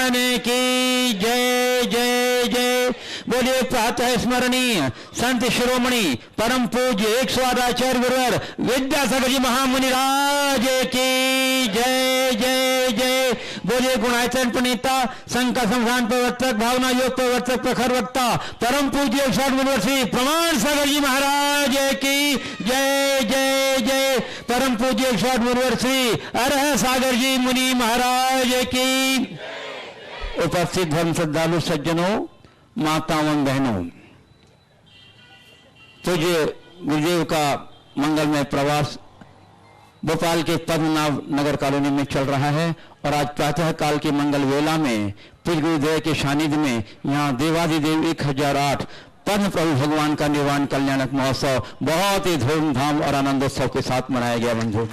भगवान की जय जय जय। बोलिए प्रातः स्मरणीय संत शिरोमणि परम पूज्य 108 आचार्य गुरुवर विद्यासागर जी महामुनि राज की जय जय जय। बोलिए गुणायतन प्रणेता संका संस्थान प्रवर्तक भावना योग प्रवर्तक प्रखर वक्ता परम पूज्य 108 गुरुवर श्री प्रमाण सागर जी महाराज की जय जय जय। परम पूज्य 108 गुरुवर श्री अरह सागर जी मुनि महाराज की। उपस्थित धर्म श्रद्धालु सज्जनों, माताओं बहनों, पूज्य गुरुदेव का मंगलमय प्रवास भोपाल के पद्मनाभ नगर कॉलोनी में चल रहा है और आज प्रातः काल की मंगल वेला में पूज्य गुरुदेव के सानिध्य में यहाँ देवादिदेव 1008 पद्म प्रभु भगवान का निर्वाण कल्याणक महोत्सव बहुत ही धूमधाम और आनंदोत्सव के साथ मनाया गया। बंधु,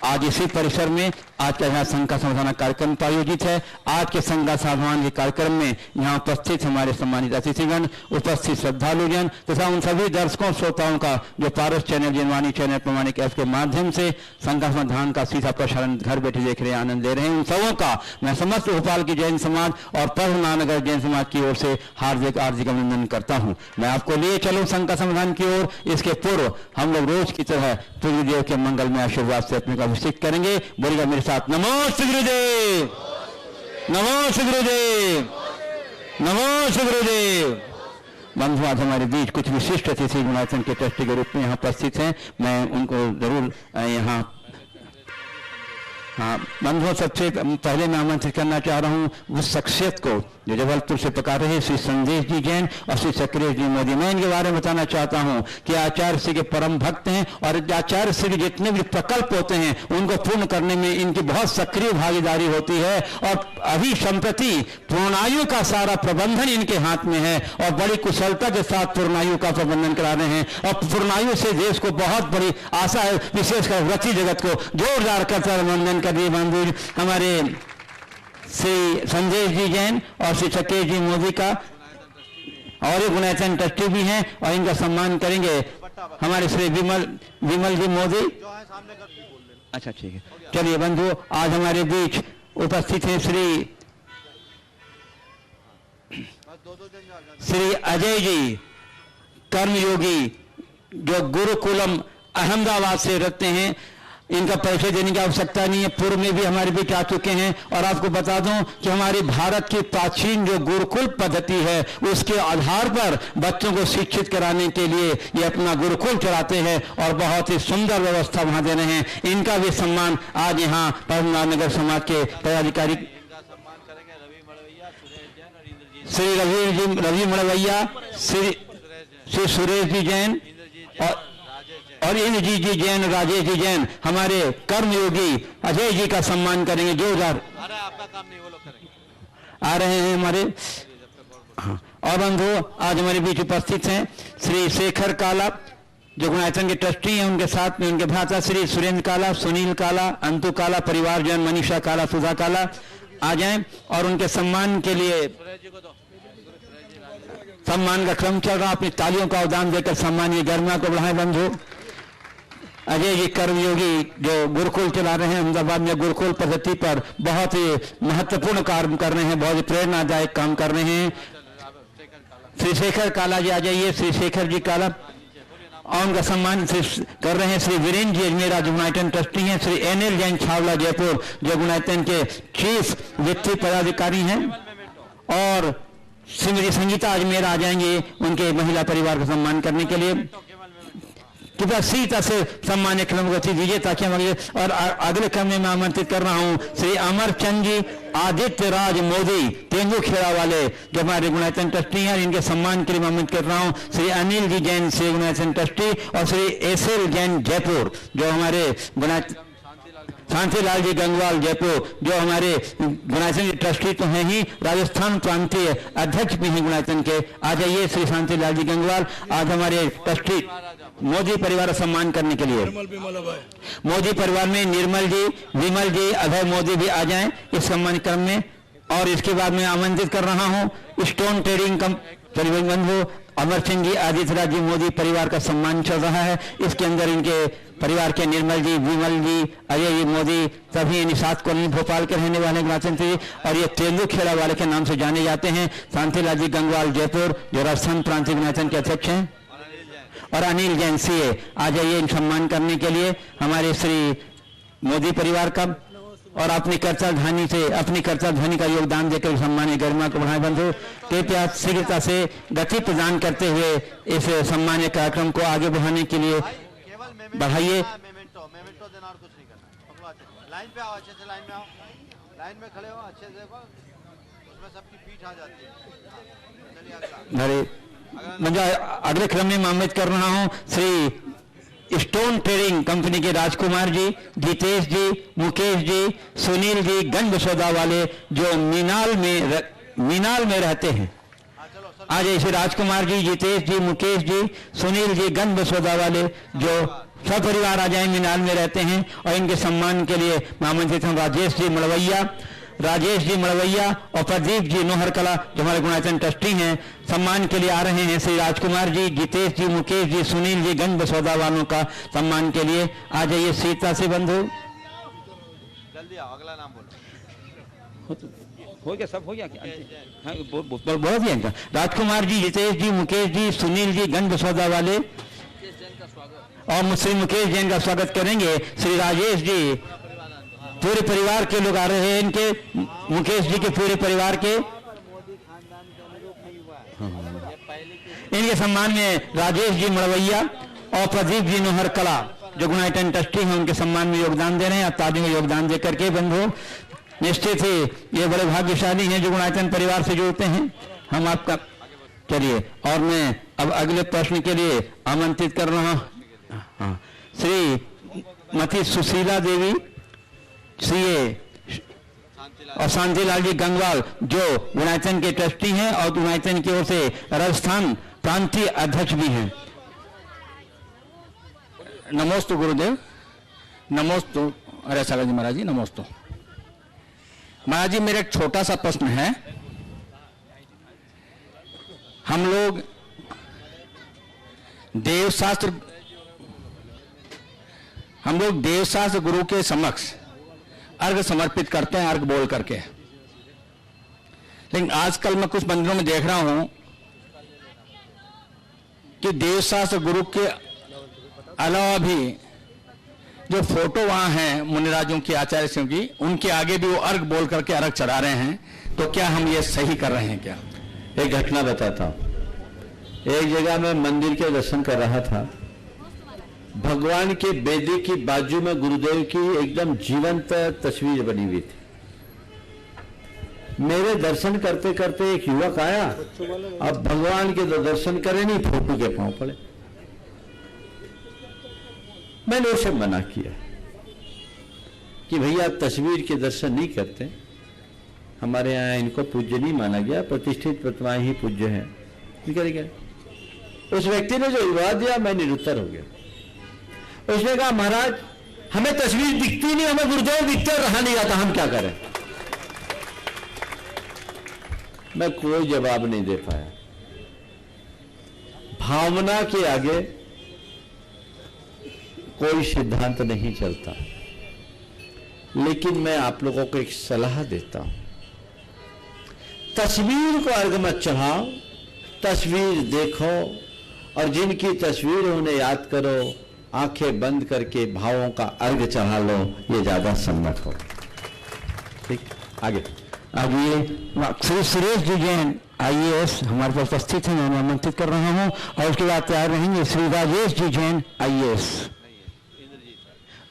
आज इसी परिसर में आज का यहाँ संघ का समाधान कार्यक्रम आयोजित है। आज के संघ का समाधान के कार्यक्रम में यहाँ उपस्थित हमारे सम्मानित अतिथिगण, उपस्थित श्रद्धालुजन तथा उन सभी दर्शकों श्रोताओं का जो पारस चैनल, जनवाणी चैनल, प्रमाणिक ऐप के माध्यम से संघ का समाधान का सीधा प्रसारण घर बैठे देख रहे हैं, आनंद ले रहे हैं, उन सबों का मैं समस्त भोपाल की जैन समाज और पद्मनाभनगर जैन समाज की ओर से हार्दिक हार्दिक अभिनंदन करता हूँ। मैं आपको लिए चलूँ संघ का समाधान की ओर। इसके पूर्व हम लोग रोज की तरह पूज्य देव के मंगलमय आशीर्वाद से अपने को अभिषेक करेंगे। बोलिएगा मेरे साथ, नमो श्री गुरुदेव, नमो श्री गुरुदेव, नमो श्री गुरुदेव। बंधु, आज हमारे बीच कुछ विशिष्ट अतिथि गुणायतन के ट्रस्टी के रूप में यहाँ उपस्थित हैं। मैं उनको जरूर यहाँ बंधुओं, सबसे पहले मैं आमंत्रित करना चाह रहा हूँ उस शख्सियत को जो जबलपुर से पकार रहे श्री संदेश जी जैन और श्री चक्रेश जी मोदी। मैं इनके बारे में बताना चाहता हूँ कि आचार्य श्री के परम भक्त हैं और आचार्य श्री के जितने भी प्रकल्प होते हैं उनको पूर्ण करने में इनकी बहुत सक्रिय भागीदारी होती है और अभी संप्रति पूर्णायु का सारा प्रबंधन इनके हाथ में है और बड़ी कुशलता के साथ पूर्णायु का प्रबंधन करा रहे हैं और पूर्णायु से देश को बहुत बड़ी आशा है, विशेषकर व्रती जगत को जोरदार करता प्रबंधन कर दिए। बंधु, हमारे श्री संदेश जी जैन और श्री चक्रेश जी मोदी का और एक गुणायतन ट्रस्टी भी हैं और इनका सम्मान करेंगे हमारे श्री विमल जी मोदी। अच्छा, ठीक है। चलिए बंधु, आज हमारे बीच उपस्थित हैं श्री अजय जी कर्मयोगी जो गुरुकुलम अहमदाबाद से रहते हैं। इनका परिचय देने की आवश्यकता नहीं है, पूर्व में भी हमारे बीच आ चुके हैं और आपको बता दूं कि हमारी भारत की प्राचीन जो गुरुकुल पद्धति है उसके आधार पर बच्चों को शिक्षित कराने के लिए ये अपना गुरुकुल चलाते हैं और बहुत ही सुंदर व्यवस्था वहां दे रहे हैं। इनका भी सम्मान आज यहाँ पद्मनाभनगर समाज के पदाधिकारी श्री रवि मड़वैया, श्री सुरेश जी जैन और इंद्र जी जैन, राजेश जी जैन हमारे कर्मयोगी अजय जी का सम्मान करेंगे। जोरदार आपका काम नहीं, वो लोग करेंगे। आ रहे हैं हमारे और बंधु, आज हमारे बीच उपस्थित हैं श्री शेखर काला जो गुणायतन के ट्रस्टी हैं। उनके साथ में उनके भ्राता श्री सुरेंद्र काला, सुनील काला, अंतु काला, परिवारजन मनीषा काला, सुधा काला आ जाएं और उनके सम्मान के लिए सम्मान का क्रम चल रहा। अपनी तालियों का अवदान देकर सम्मान की गरिमा को बढ़ाएं। बंधु, अजय जी कर्मयोगी जो गुरुकुल चला रहे हैं अहमदाबाद में, गुरुकुल पद्धति पर बहुत ही महत्वपूर्ण कार्य कर रहे हैं, बहुत ही प्रेरणादायक काम कर रहे हैं। श्री शेखर काला जी आ जाइए। श्री शेखर जी काला और उनका सम्मान कर रहे हैं श्री वीरेंद्र जी अजमेरा जो गुणायतन ट्रस्टी हैं। श्री NL जैन छावला जयपुर जो गुणायतन के चीफ वित्तीय पदाधिकारी हैं और श्रीमती संगीता अजमेर आ जाएंगे उनके महिला परिवार का सम्मान करने के लिए। कृपया सीता से सम्मान क्रम गति दीजिए ताकि हम अगले और अगले क्रम में मैं आमंत्रित कर रहा हूँ श्री अमरचंद जी आदित्य राज मोदी तेंदु खेड़ा वाले जो हमारे गुणायतन ट्रस्टी हैं। इनके सम्मान के लिए आमंत्रित कर रहा हूँ श्री अनिल जी जैन से गुणायतन ट्रस्टी और श्री SL जैन जयपुर जो हमारे शांतिलाल जी गंगवाल जयपुर जो हमारे गुणायतन के ट्रस्टी तो हैं ही, राजस्थान प्रांतीय अध्यक्ष भी हैं गुणायतन के। आ जाइए श्री शांतिलाल जी गंगवाल आज हमारे ट्रस्टी मोदी परिवार सम्मान करने के लिए। मोदी परिवार में निर्मल जी, विमल जी, अभय मोदी भी आ जाएं इस सम्मान क्रम में। और इसके बाद मैं आमंत्रित कर रहा हूं स्टोन ट्रेडिंग बंधु अमर सिंह जी, आदित्यनाथ जी, मोदी परिवार का सम्मान चल रहा है। इसके अंदर इनके परिवार के निर्मल जी, विमल जी, अजय जी मोदी, सभी निषाद कॉलोनी भोपाल के रहने वाले गुणाचन जी, और ये तेंदु खेड़ा वाले के नाम से जाने जाते हैं शांतिलाल जी गंगवाल जयपुर, जो राजस्थान प्रांतीय गुणाचन के अध्यक्ष हैं, और अनिल जैन सीए। आ जाइए इन सम्मान करने के लिए हमारे श्री मोदी परिवार का, और अपनी कर्ता ध्वनि का योगदान देकर सम्मानीय गरिमा को बढ़ाए। बंधु कृपया शीघ्रता से गति प्रदान करते हुए इस सम्मानीय कार्यक्रम को आगे बढ़ाने के लिए बढ़ाइए। लाइन पे आओ, अच्छे से लाइन में आओ, लाइन में खड़े हो अच्छे से, उसमें सबकी पीठ आ जाती है। चलिए अगले क्रम में आमंत्रित कर रहा हूं श्री स्टोन ट्रेडिंग कंपनी के राजकुमार जी, जितेश जी, मुकेश जी, सुनील जी, गंज बसोदा वाले, जो मीनाल में रहते हैं। आज ऐसे राजकुमार जी, जितेश जी, मुकेश जी, सुनील जी, गंज बसोदा वाले, जो सपरिवार आ जाए, मीनाल में रहते हैं, और इनके सम्मान के लिए आमंत्रित हूं राजेश जी मड़वैया और प्रदीप जी नोहर कला, जो हमारे गुणाचन ट्रस्टी हैं। सम्मान के लिए आ रहे हैं श्री राजकुमार जी, जितेश जी, मुकेश जी, सुनील जी, गंज बसोदा वालों का सम्मान के लिए आ जाइए सीता से बंधु। जल्दी आओ, अगला नाम बोलो। हो गया, सब हो गया क्या? हाँ, बहुत ही अच्छा। राजकुमार जी, जितेश जी, मुकेश जी, सुनील जी, गंज बसोदा वाले, और श्री मुकेश जैन का स्वागत करेंगे श्री राजेश जी। पूरे परिवार के लोग आ रहे हैं, इनके मुकेश जी के पूरे परिवार के। इनके सम्मान में राजेश जी मड़वैया और प्रदीप जी नोहर कला, जो गुणाचन ट्रस्टी हैं, उनके सम्मान में योगदान दे रहे हैं। ताली में योगदान दे करके बंधु निश्चित ही ये बड़े भाग्यशाली हैं जो गुणाचन परिवार से जुड़ते हैं। हम आपका चलिए, और मैं अब अगले प्रश्न के लिए आमंत्रित कर रहा हूँ श्री मती सुशीला देवी सीए और शांतिलाल जी गंगवाल, जो गुणाचन के ट्रस्टी हैं और गुणाचन की ओर से राजस्थान प्रांतीय अध्यक्ष भी हैं। नमोस्तु गुरुदेव, नमोस्तु अरे सागर जी महाराज जी, नमोस्तु महाराज जी। मेरा एक छोटा सा प्रश्न है। हम लोग देवशास्त्र गुरु के समक्ष अर्घ समर्पित करते हैं, अर्घ बोल करके। लेकिन आजकल मैं कुछ मंदिरों में देख रहा हूं कि देवशास्त्र गुरु के अलावा भी जो फोटो वहां हैं मुनिराजों की, आचार्य सिंह की, उनके आगे भी वो अर्घ बोल करके अर्घ चढ़ा रहे हैं। तो क्या हम ये सही कर रहे हैं क्या? एक घटना बताता हूं। एक जगह मैं मंदिर के दर्शन कर रहा था, भगवान के बेदी की बाजू में गुरुदेव की एकदम जीवंत तस्वीर बनी हुई थी। मेरे दर्शन करते करते एक युवक आया, अब भगवान के तो दर्शन करे नहीं, फोटो के पांव पड़े। मैंने उसे मना किया कि भैया तस्वीर के दर्शन नहीं करते, हमारे यहाँ इनको पूज्य नहीं माना गया, प्रतिष्ठित प्रतिमाएं ही पूज्य हैं। उस व्यक्ति ने जो जवाब दिया, मैं निरुत्तर हो गया। उसने कहा महाराज हमें तस्वीर दिखती नहीं, हमें गुरुदेव दिखते और रहा नहीं जाता, हम क्या करें? मैं कोई जवाब नहीं दे पाया। भावना के आगे कोई सिद्धांत नहीं चलता। लेकिन मैं आप लोगों को एक सलाह देता हूं, तस्वीर को अर्घ मत चढ़ाओ, तस्वीर देखो और जिनकी तस्वीर उन्हें याद करो, आंखें बंद करके भावों का अर्घ चढ़ा लो, ये ज्यादा सम्मत हो। ठीक, आगे श्री सुरेश जी जैन IAS हमारे पास उपस्थित हैं, मैं आमंत्रित कर रहा हूं, और उसके बाद तैयार रहेंगे श्री राजेश जी जैन IAS,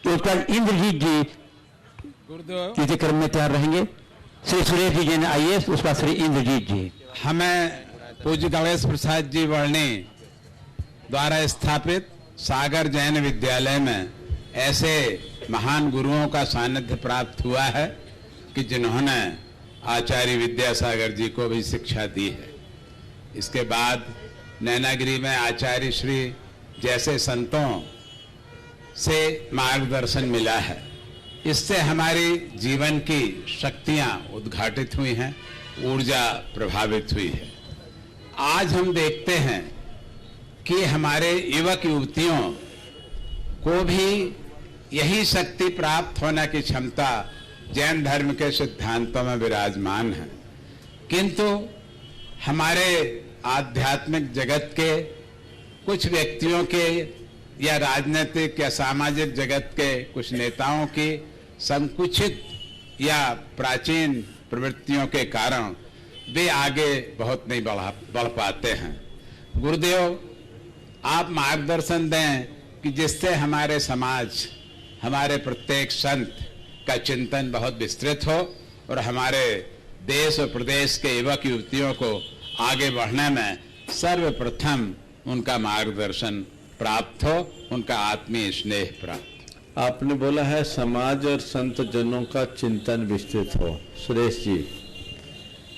उसका इंद्रजीत जी तीसरे क्रम में तैयार रहेंगे। श्री सुरेश जी जैन IAS, उसका श्री इंद्रजीत जी। हमें पूज्य गणेश प्रसाद जी वर्णी द्वारा स्थापित सागर जैन विद्यालय में ऐसे महान गुरुओं का सानिध्य प्राप्त हुआ है कि जिन्होंने आचार्य विद्यासागर जी को भी शिक्षा दी है। इसके बाद नैनागिरी में आचार्य श्री जैसे संतों से मार्गदर्शन मिला है। इससे हमारी जीवन की शक्तियां उद्घाटित हुई हैं, ऊर्जा प्रभावित हुई है। आज हम देखते हैं कि हमारे युवक युवतियों को भी यही शक्ति प्राप्त होने की क्षमता जैन धर्म के सिद्धांतों में विराजमान है, किंतु हमारे आध्यात्मिक जगत के कुछ व्यक्तियों के या राजनीतिक या सामाजिक जगत के कुछ नेताओं की संकुचित या प्राचीन प्रवृत्तियों के कारण वे आगे बहुत नहीं बढ़ पाते हैं। गुरुदेव, आप मार्गदर्शन दें कि जिससे हमारे समाज, हमारे प्रत्येक संत का चिंतन बहुत विस्तृत हो और हमारे देश और प्रदेश के युवक युवतियों को आगे बढ़ने में सर्वप्रथम उनका मार्गदर्शन प्राप्त हो, उनका आत्मीय स्नेह प्राप्त। आपने बोला है समाज और संत जनों का चिंतन विस्तृत हो। सुरेश जी,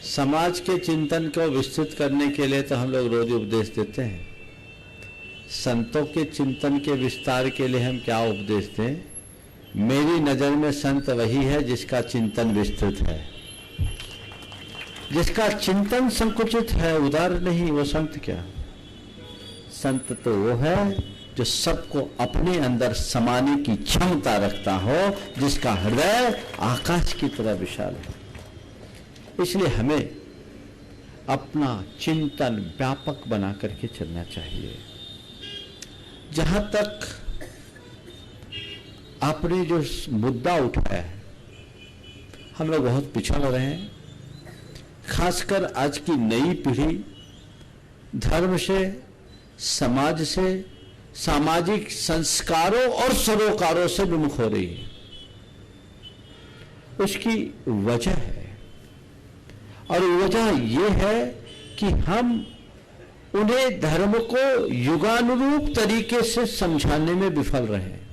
समाज के चिंतन को विस्तृत करने के लिए तो हम लोग रोज उपदेश देते हैं। संतों के चिंतन के विस्तार के लिए हम क्या उपदेश दें? मेरी नजर में संत वही है जिसका चिंतन विस्तृत है। जिसका चिंतन संकुचित है, उदार नहीं, वो संत क्या? संत तो वो है जो सबको अपने अंदर समाने की क्षमता रखता हो, जिसका हृदय आकाश की तरह विशाल है। इसलिए हमें अपना चिंतन व्यापक बना करके चलना चाहिए। जहां तक आपने जो मुद्दा उठाया है, हम लोग बहुत पिछड़ रहे हैं। खासकर आज की नई पीढ़ी धर्म से, समाज से, सामाजिक संस्कारों और सरोकारों से विमुख हो रही है। उसकी वजह है, और वजह यह है कि हम उन्हें धर्म को युगानुरूप तरीके से समझाने में विफल रहे हैं।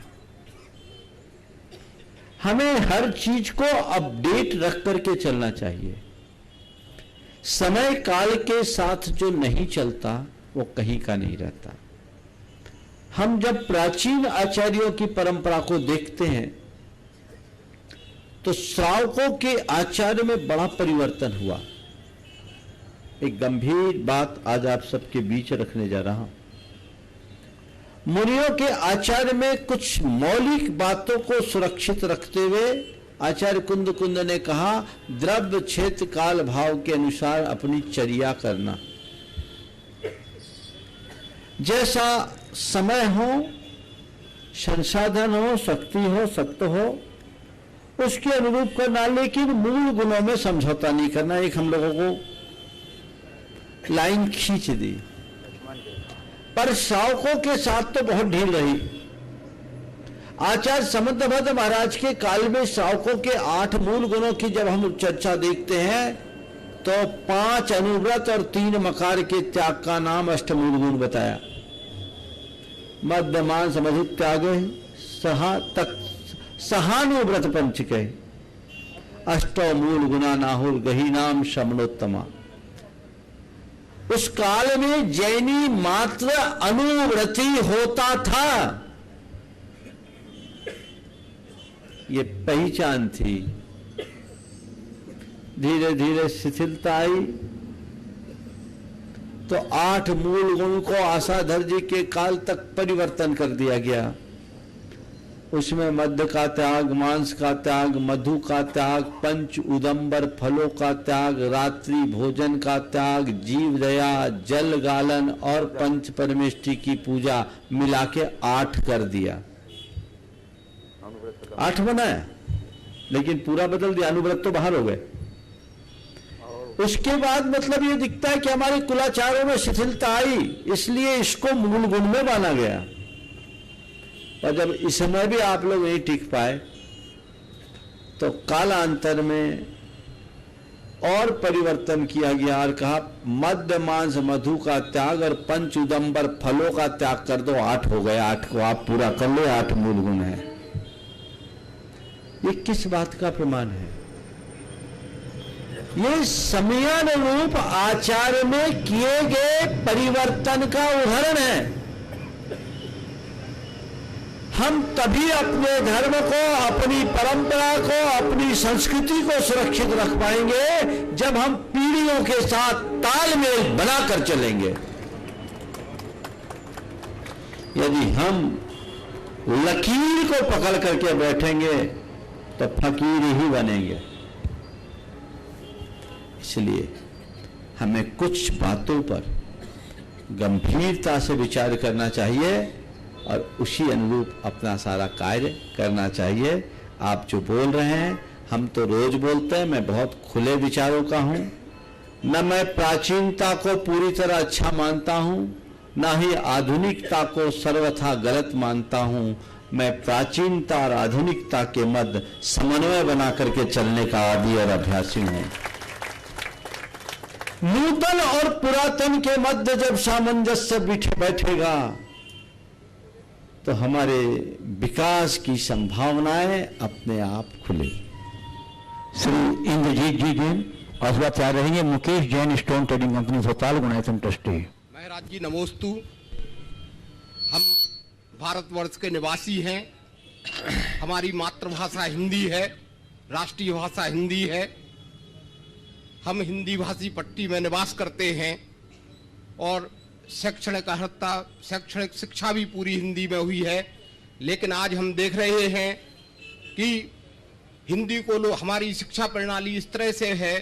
हमें हर चीज को अपडेट रख करके चलना चाहिए। समय काल के साथ जो नहीं चलता वो कहीं का नहीं रहता। हम जब प्राचीन आचार्यों की परंपरा को देखते हैं तो श्रावकों के आचार्य में बड़ा परिवर्तन हुआ। एक गंभीर बात आज आप सबके बीच रखने जा रहा हूं। मुनियों के आचार्य में कुछ मौलिक बातों को सुरक्षित रखते हुए आचार्य कुंद ने कहा, द्रव्य क्षेत्र काल भाव के अनुसार अपनी चर्या करना। जैसा समय हो, संसाधन हो, शक्ति हो, सत्य हो, उसके अनुरूप करना, लेकिन मूल गुणों में समझौता नहीं करना। एक हम लोगों को लाइन खींच दी, पर श्रावकों के साथ तो बहुत ढील रही। आचार्य समंतभद्र महाराज के काल में श्रावकों के 8 मूल गुणों की जब हम चर्चा देखते हैं तो 5 अनुव्रत और 3 मकार के त्याग का नाम अष्टमूल गुण बताया। मध्यमान समधु त्याग सहानुव्रत पंच कहे, अष्टो मूल गुना नाहुर गही नाम शमनोत्तमा। उस काल में जैनी मात्र अनुव्रती होता था, ये पहचान थी। धीरे धीरे शिथिलता आई तो 8 मूल गुण को आशाधर जी के काल तक परिवर्तन कर दिया गया। उसमें मध्य का त्याग, मांस का त्याग, मधु का त्याग, पंच उदंबर फलों का त्याग, रात्रि भोजन का त्याग, जीव दया, जल गालन और पंच परमेष्टि की पूजा मिला के 8 कर दिया। 8 बनाया, लेकिन पूरा बदल दिया। अनुव्रत तो बाहर हो गए। उसके बाद मतलब ये दिखता है कि हमारे कुलाचारों में शिथिलता आई, इसलिए इसको मूल गुण में माना गया। और जब इसमें भी आप लोग नहीं टिक पाए तो कालांतर में और परिवर्तन किया गया और कहा मध्य मांस मधु का त्याग और पंच उदंबर फलों का त्याग कर दो। 8 हो गए, 8 को आप पूरा कर लो, 8 मूल गुण है। ये किस बात का प्रमाण है? ये समयानुरूप आचार में किए गए परिवर्तन का उदाहरण है। हम तभी अपने धर्म को, अपनी परंपरा को, अपनी संस्कृति को सुरक्षित रख पाएंगे जब हम पीढ़ियों के साथ तालमेल बनाकर चलेंगे। यदि हम लकीर को पकड़ करके बैठेंगे तो फकीर ही बनेंगे। इसलिए हमें कुछ बातों पर गंभीरता से विचार करना चाहिए और उसी अनुरूप अपना सारा कार्य करना चाहिए। आप जो बोल रहे हैं, हम तो रोज बोलते हैं, मैं बहुत खुले विचारों का हूं। न मैं प्राचीनता को पूरी तरह अच्छा मानता हूं, न ही आधुनिकता को सर्वथा गलत मानता हूं। मैं प्राचीनता और आधुनिकता के मध्य समन्वय बना करके चलने का आदी और अभ्यासी हूं। नूतन और पुरातन के मध्य जब सामंजस्य बैठेगा तो हमारे विकास की संभावनाएं अपने आप खुलेगी। श्री इंद्रजीत जी जैन और इस बात तैयार रहेंगे Mukesh Jain, stone trading company Bhopal, Gunayatan trustee. महाराज जी नमोस्तु। हम भारतवर्ष के निवासी हैं, हमारी मातृभाषा हिंदी है, राष्ट्रीय भाषा हिंदी है। हम हिंदी भाषी पट्टी में निवास करते हैं और शैक्षणिक अर्हता, शैक्षणिक शिक्षा भी पूरी हिंदी में हुई है। लेकिन आज हम देख रहे हैं कि हिंदी को लोग, हमारी शिक्षा प्रणाली इस तरह से है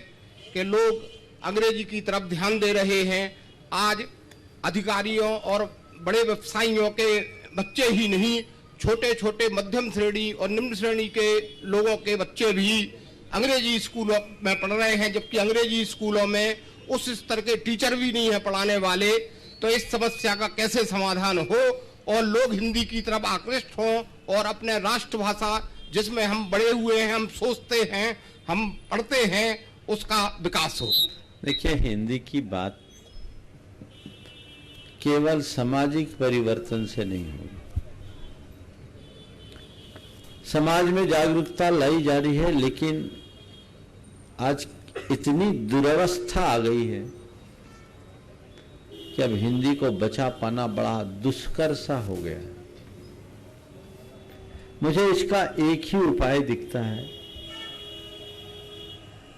कि लोग अंग्रेजी की तरफ ध्यान दे रहे हैं। आज अधिकारियों और बड़े व्यवसायियों के बच्चे ही नहीं, छोटे छोटे मध्यम श्रेणी और निम्न श्रेणी के लोगों के बच्चे भी अंग्रेजी स्कूलों में पढ़ रहे हैं, जबकि अंग्रेजी स्कूलों में उस स्तर के टीचर भी नहीं है पढ़ाने वाले। तो इस समस्या का कैसे समाधान हो और लोग हिंदी की तरफ आकृष्ट हों और अपने राष्ट्रभाषा जिसमें हम बड़े हुए हैं, हम सोचते हैं, हम पढ़ते हैं, उसका विकास हो। देखिए, हिंदी की बात केवल सामाजिक परिवर्तन से नहीं होगी। समाज में जागरूकता लाई जा रही है, लेकिन आज इतनी दुरवस्था आ गई है कि अब हिंदी को बचा पाना बड़ा दुष्कर सा हो गया है। मुझे इसका एक ही उपाय दिखता है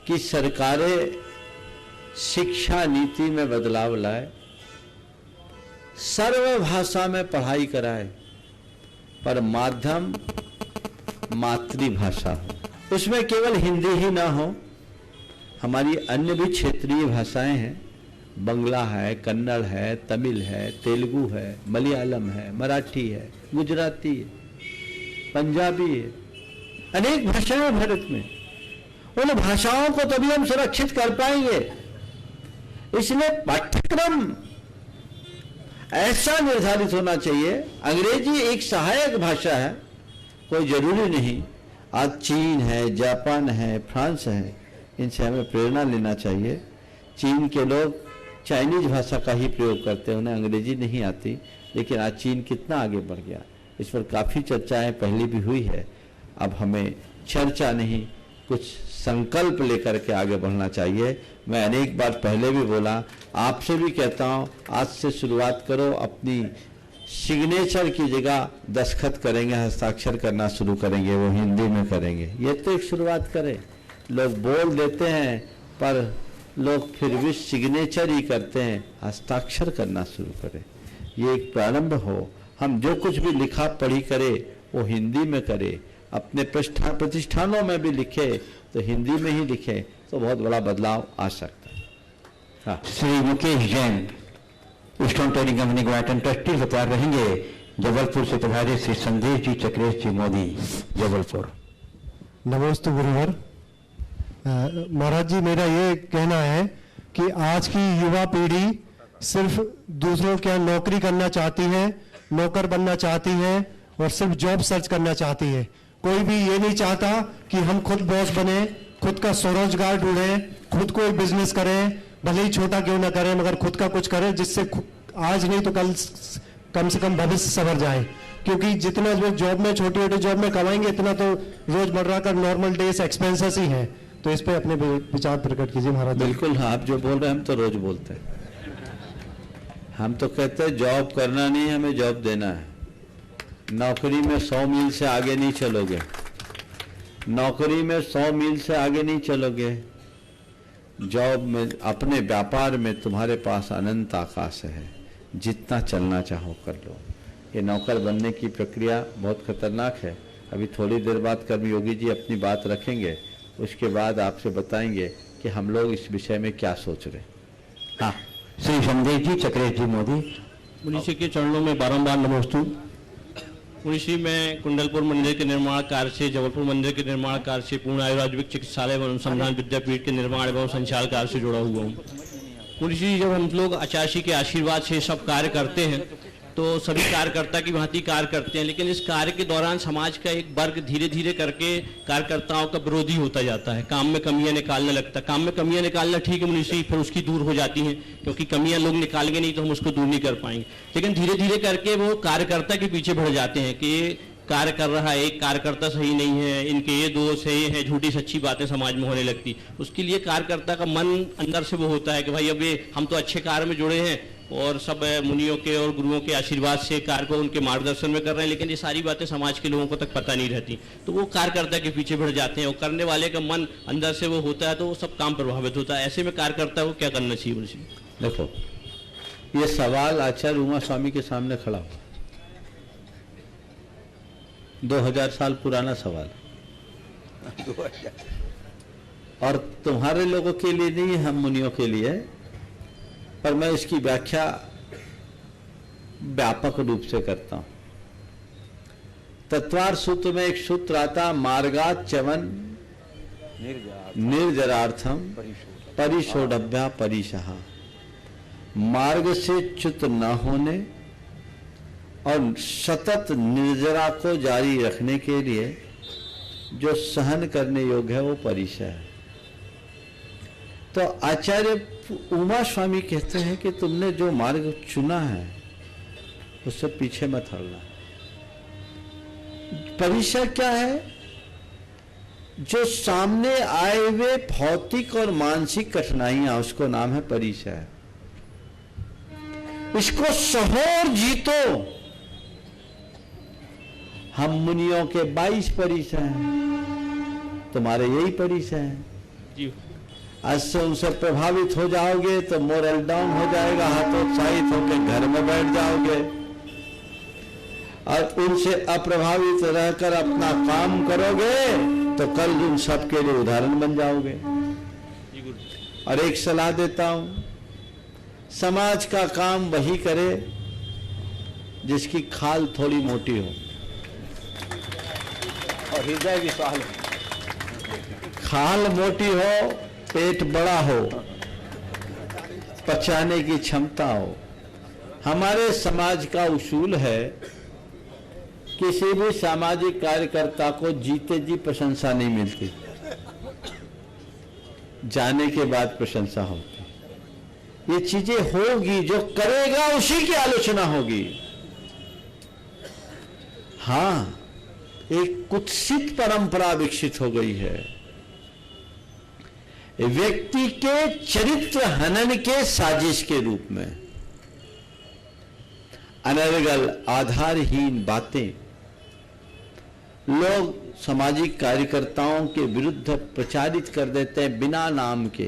कि सरकारें शिक्षा नीति में बदलाव लाए, सर्वभाषा में पढ़ाई कराए, पर माध्यम मातृभाषा हो। उसमें केवल हिंदी ही ना हो, हमारी अन्य भी क्षेत्रीय भाषाएं हैं, बंगला है, कन्नड़ है, तमिल है, तेलुगु है, मलयालम है, मराठी है, गुजराती है, पंजाबी है, अनेक भाषाएं भारत में। उन भाषाओं को तभी हम सुरक्षित कर पाएंगे। इसलिए पाठ्यक्रम ऐसा निर्धारित होना चाहिए। अंग्रेजी एक सहायक भाषा है, कोई जरूरी नहीं। आज चीन है, जापान है, फ्रांस है, इनसे हमें प्रेरणा लेना चाहिए। चीन के लोग चाइनीज भाषा का ही प्रयोग करते हैं, उन्हें अंग्रेजी नहीं आती, लेकिन आज चीन कितना आगे बढ़ गया, इस पर काफ़ी चर्चाएं पहले भी हुई है। अब हमें चर्चा नहीं, कुछ संकल्प लेकर के आगे बढ़ना चाहिए। मैं अनेक बार पहले भी बोला, आपसे भी कहता हूँ, आज से शुरुआत करो। अपनी सिग्नेचर की जगह दस्तखत करेंगे, हस्ताक्षर करना शुरू करेंगे, वो हिंदी में करेंगे। ये तो एक शुरुआत करें। लोग बोल देते हैं पर लोग फिर भी सिग्नेचर ही करते हैं, हस्ताक्षर करना शुरू करें। ये एक प्रारंभ हो। हम जो कुछ भी लिखा पढ़ी करें वो हिंदी में करें। अपने प्रतिष्ठानों में भी लिखे तो हिंदी में ही लिखे, तो बहुत बड़ा बदलाव आ सकता है। हाँ। Shri Mukesh Jain, stone trading company Gunayatan trustee बता रहेंगे। जबलपुर से पधारे श्री संदेश जी चक्रेश जी मोदी, जबलपुर। नमस्ते गुरुवर। महाराज जी, मेरा ये कहना है कि आज की युवा पीढ़ी सिर्फ दूसरों के यहाँ नौकरी करना चाहती है, नौकर बनना चाहती है और सिर्फ जॉब सर्च करना चाहती है। कोई भी ये नहीं चाहता कि हम खुद बॉस बने, खुद का स्वरोजगार ढूंढें, खुद कोई बिजनेस करें, भले ही छोटा क्यों ना करें मगर खुद का कुछ करें, जिससे आज नहीं तो कम से कम भविष्य संवर जाए। क्योंकि जितना जॉब में, छोटी छोटी जॉब में कमाएंगे, इतना तो रोजमर्रा का नॉर्मल डेज एक्सपेंसेस ही है। तो इस पे अपने विचार प्रकट कीजिए महाराज। बिल्कुल, हाँ, आप जो बोल रहे हैं हम तो रोज बोलते हैं। हम तो कहते हैं जॉब करना नहीं, हमें जॉब देना है। नौकरी में 100 मील से आगे नहीं चलोगे, नौकरी में 100 मील से आगे नहीं चलोगे। जॉब में, अपने व्यापार में तुम्हारे पास अनंत आकाश है, जितना चलना चाहो कर लो। ये नौकर बनने की प्रक्रिया बहुत खतरनाक है। अभी थोड़ी देर बाद कर्मयोगी जी अपनी बात रखेंगे, उसके बाद आपसे बताएंगे कि हम लोग इस विषय में क्या सोच रहे। हाँ, श्री संदेश जी, चक्रेश जी मोदी। मुनीषी के चरणों में बारंबार नमोस्तु। मुनीषी में कुंडलपुर मंदिर के निर्माण कार्य से, जबलपुर मंदिर के निर्माण कार्य से, पूर्ण आयुर्वेदिक चिकित्सालय एवं अनुसंधान विद्यापीठ के निर्माण एवं संचालन कार्य से जुड़ा हुआ हूँ। मुनीषी, जब हम लोग आचार्य के आशीर्वाद से सब कार्य करते हैं तो सभी कार्यकर्ता की भांति कार्य करते हैं, लेकिन इस कार्य के दौरान समाज का एक वर्ग धीरे धीरे करके कार्यकर्ताओं का विरोधी होता जाता है, काम में कमियां निकालने लगता है। काम में कमियां निकालना ठीक है मुनीषी, फिर उसकी दूर हो जाती हैं, क्योंकि कमियां लोग निकालेंगे नहीं तो हम उसको दूर नहीं कर पाएंगे। लेकिन धीरे धीरे करके वो कार्यकर्ता के पीछे बढ़ जाते हैं कि कार्य कर रहा है, एक कार्यकर्ता सही नहीं है, इनके ये दोष है, ये है, झूठी सच्ची बातें समाज में होने लगती। उसके लिए कार्यकर्ता का मन अंदर से वो होता है कि भाई अब ये हम तो अच्छे कार्य में जुड़े हैं और सब मुनियों के और गुरुओं के आशीर्वाद से कार्य को उनके मार्गदर्शन में कर रहे हैं, लेकिन ये सारी बातें समाज के लोगों को तक पता नहीं रहती, तो वो कार्यकर्ता के पीछे बढ़ जाते हैं और करने वाले का मन अंदर से वो होता है तो वो सब काम प्रभावित होता है। ऐसे में कार्यकर्ता को क्या करना चाहिए मुझे? देखो, ये सवाल आचार्य उमा स्वामी के सामने खड़ा हुआ, 2000 साल पुराना सवाल, और तुम्हारे लोगों के लिए नहीं, हम मुनियों के लिए, पर मैं इसकी व्याख्या व्यापक रूप से करता हूं। तत्वार सूत्र में एक सूत्र आता, मार्गात च्यवन निर्जरार्थम परिशोढभ्या परिशहा। मार्ग से च्युत न होने और सतत निर्जरा को जारी रखने के लिए जो सहन करने योग्य है वो परिशा है। तो आचार्य उमा स्वामी कहते हैं कि तुमने जो मार्ग चुना है उससे पीछे मत हटना। परिशा क्या है? जो सामने आए हुए भौतिक और मानसिक कठिनाइयां, उसको नाम है परिशा। इसको सहो और जीतो। हम मुनियों के 22 परिशा हैं, तुम्हारे यही परिशा है जी। आज से उनसे प्रभावित हो जाओगे तो मोरल डाउन हो जाएगा, हतोत्साहित होकर घर में बैठ जाओगे, और उनसे अप्रभावित रहकर अपना काम करोगे तो कल उन सबके लिए उदाहरण बन जाओगे। और एक सलाह देता हूं, समाज का काम वही करे जिसकी खाल थोड़ी मोटी हो और हृदय विशाल हो। खाल मोटी हो, पेट बड़ा हो, पचाने की क्षमता हो। हमारे समाज का उसूल है, किसी भी सामाजिक कार्यकर्ता को जीते जी प्रशंसा नहीं मिलती, जाने के बाद प्रशंसा होती। ये चीजें होगी, जो करेगा उसी की आलोचना होगी। हां, एक कुत्सित परंपरा विकसित हो गई है, व्यक्ति के चरित्र हनन के साजिश के रूप में अनर्गल आधारहीन बातें लोग सामाजिक कार्यकर्ताओं के विरुद्ध प्रचारित कर देते हैं बिना नाम के।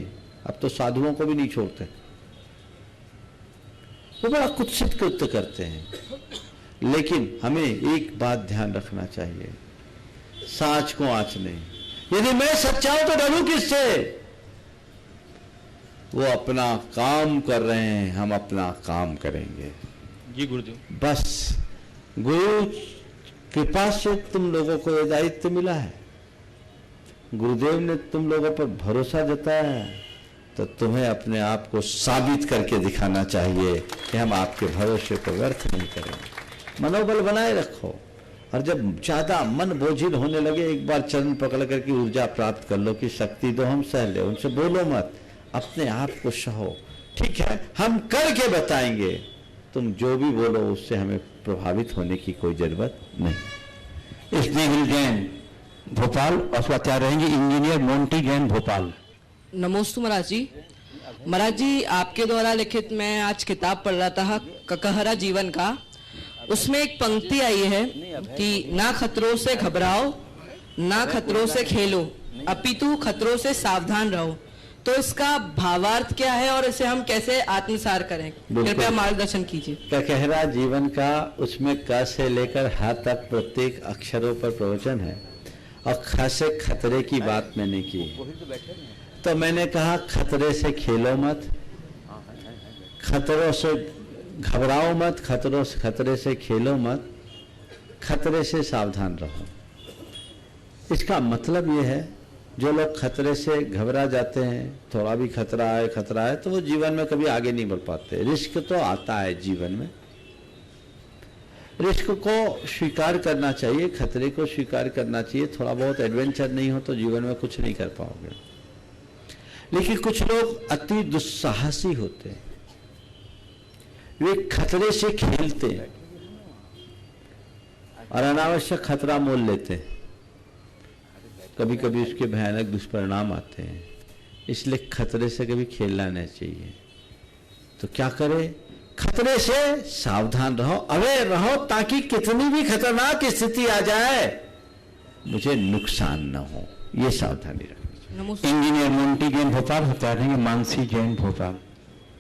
अब तो साधुओं को भी नहीं छोड़ते, वो बड़ा कुत्सित कृत्य करते हैं। लेकिन हमें एक बात ध्यान रखना चाहिए, सांच को आंच नहीं। यदि मैं सच्चा हूं तो डरूं किससे? वो अपना काम कर रहे हैं, हम अपना काम करेंगे जी गुरुदेव। बस गुरु कृपा से तुम लोगों को ये दायित्व मिला है, गुरुदेव ने तुम लोगों पर भरोसा जताया है, तो तुम्हें अपने आप को साबित करके दिखाना चाहिए कि हम आपके भरोसे को व्यर्थ नहीं करेंगे। मनोबल बनाए रखो, और जब ज्यादा मन बोझिल होने लगे, एक बार चरण पकड़ करके ऊर्जा प्राप्त कर लो कि शक्ति दो, हम सह ले। उनसे बोलो मत, अपने आप को सहो। ठीक है, हम करके बताएंगे, तुम जो भी बोलो उससे हमें प्रभावित होने की कोई जरूरत नहीं। स्नेहिल जैन भोपाल, और स्वात्यार रहेंगे इंजीनियर मोंटी जैन भोपाल। नमोस्तु महाराज जी। महाराज जी, आपके द्वारा लिखित मैं आज किताब पढ़ रहा था ककहरा जीवन का, उसमें एक पंक्ति आई है, कि ना खतरों से घबराओ, ना खतरों से खेलो, अपितु खतरों से सावधान रहो। तो इसका भावार्थ क्या है और इसे हम कैसे आत्मसात करें? कृपया मार्गदर्शन कीजिए। क्या कह रहा जीवन का, उसमें क से लेकर ह तक प्रत्येक अक्षरों पर प्रवचन है और ख से खतरे की बात मैंने की है। तो मैंने कहा खतरे से खेलो मत, खतरों से घबराओ मत, खतरे से खेलो मत, खतरे से सावधान रहो। इसका मतलब ये है जो लोग खतरे से घबरा जाते हैं, थोड़ा भी खतरा है तो वो जीवन में कभी आगे नहीं बढ़ पाते। रिस्क तो आता है जीवन में, रिस्क को स्वीकार करना चाहिए, खतरे को स्वीकार करना चाहिए। थोड़ा बहुत एडवेंचर नहीं हो तो जीवन में कुछ नहीं कर पाओगे। लेकिन कुछ लोग अति दुस्साहसी होते हैं, वे खतरे से खेलते हैं और अनावश्यक खतरा मोल लेते हैं। कभी कभी उसके भयानक दुष्परिणाम आते हैं, इसलिए खतरे से कभी खेलना नहीं चाहिए। तो क्या करें? खतरे से सावधान रहो, अवेयर रहो, ताकि कितनी भी खतरनाक स्थिति आ जाए मुझे नुकसान न हो, ये सावधानी रखनी चाहिए। इंजीनियर मोंटी जैन भोपाल बता रहे हैं, मानसी जैन भोपाल।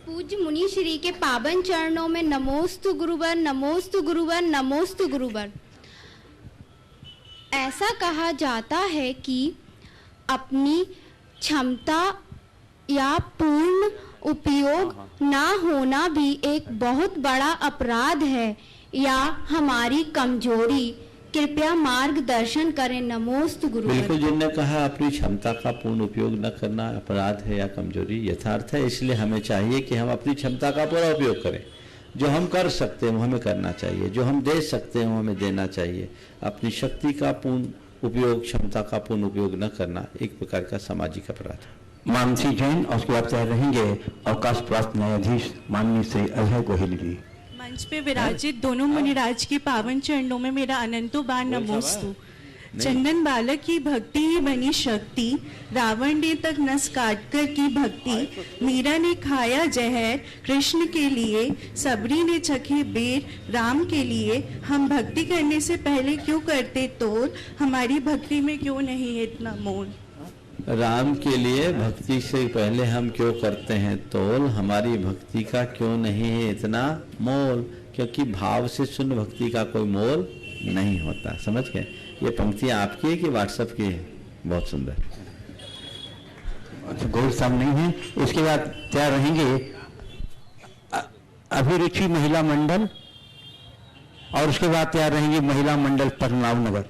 पूज्य मुनि श्री के पावन चरणों में नमोस्तु गुरुवर, नमोस्तु गुरुवर, नमोस्तु गुरुवर। ऐसा कहा जाता है कि अपनी क्षमता या पूर्ण उपयोग ना होना भी एक बहुत बड़ा अपराध है या हमारी कमजोरी। कृपया मार्गदर्शन करें। नमोस्तु गुरुवर। बिल्कुल, जिनने कहा अपनी क्षमता का पूर्ण उपयोग न करना अपराध है या कमजोरी, यथार्थ है। इसलिए हमें चाहिए कि हम अपनी क्षमता का पूरा उपयोग करें। जो हम कर सकते हैं वो हमें करना चाहिए, जो हम दे सकते हैं वो हमें देना चाहिए। अपनी शक्ति का पूर्ण उपयोग, क्षमता का पूर्ण उपयोग न करना एक प्रकार का सामाजिक अपराध है। मानसी जैन और उसके बाद तैयार रहेंगे अवकाश प्राप्त न्यायाधीश माननीय श्री अजय गोहिल जी। मंच पे विराजित दोनों मुनिराज के पावन चरणों में मेरा अनंतो बार नमोस्तु। चंदन बालक की भक्ति ही बनी शक्ति, रावण ने तक नस काट कर की भक्ति। मीरा ने खाया जहर कृष्ण के लिए, सबरी ने चखे बेर राम के लिए। हम भक्ति करने से पहले क्यों करते तोल, हमारी भक्ति में क्यों नहीं है इतना मोल। राम के लिए भक्ति से पहले हम क्यों करते हैं तोल, हमारी भक्ति का क्यों नहीं है इतना मोल। क्योंकि भाव से शून्य भक्ति का कोई मोल नहीं होता। समझ गए? ये पंक्तियां आपकी है कि व्हाट्सएप की है? बहुत सुंदर। अच्छा, गौर साहब नहीं है। उसके बाद तैयार रहेंगे अभिरुचि महिला मंडल और उसके बाद तैयार रहेंगे महिला मंडल पद्मनाभ नगर।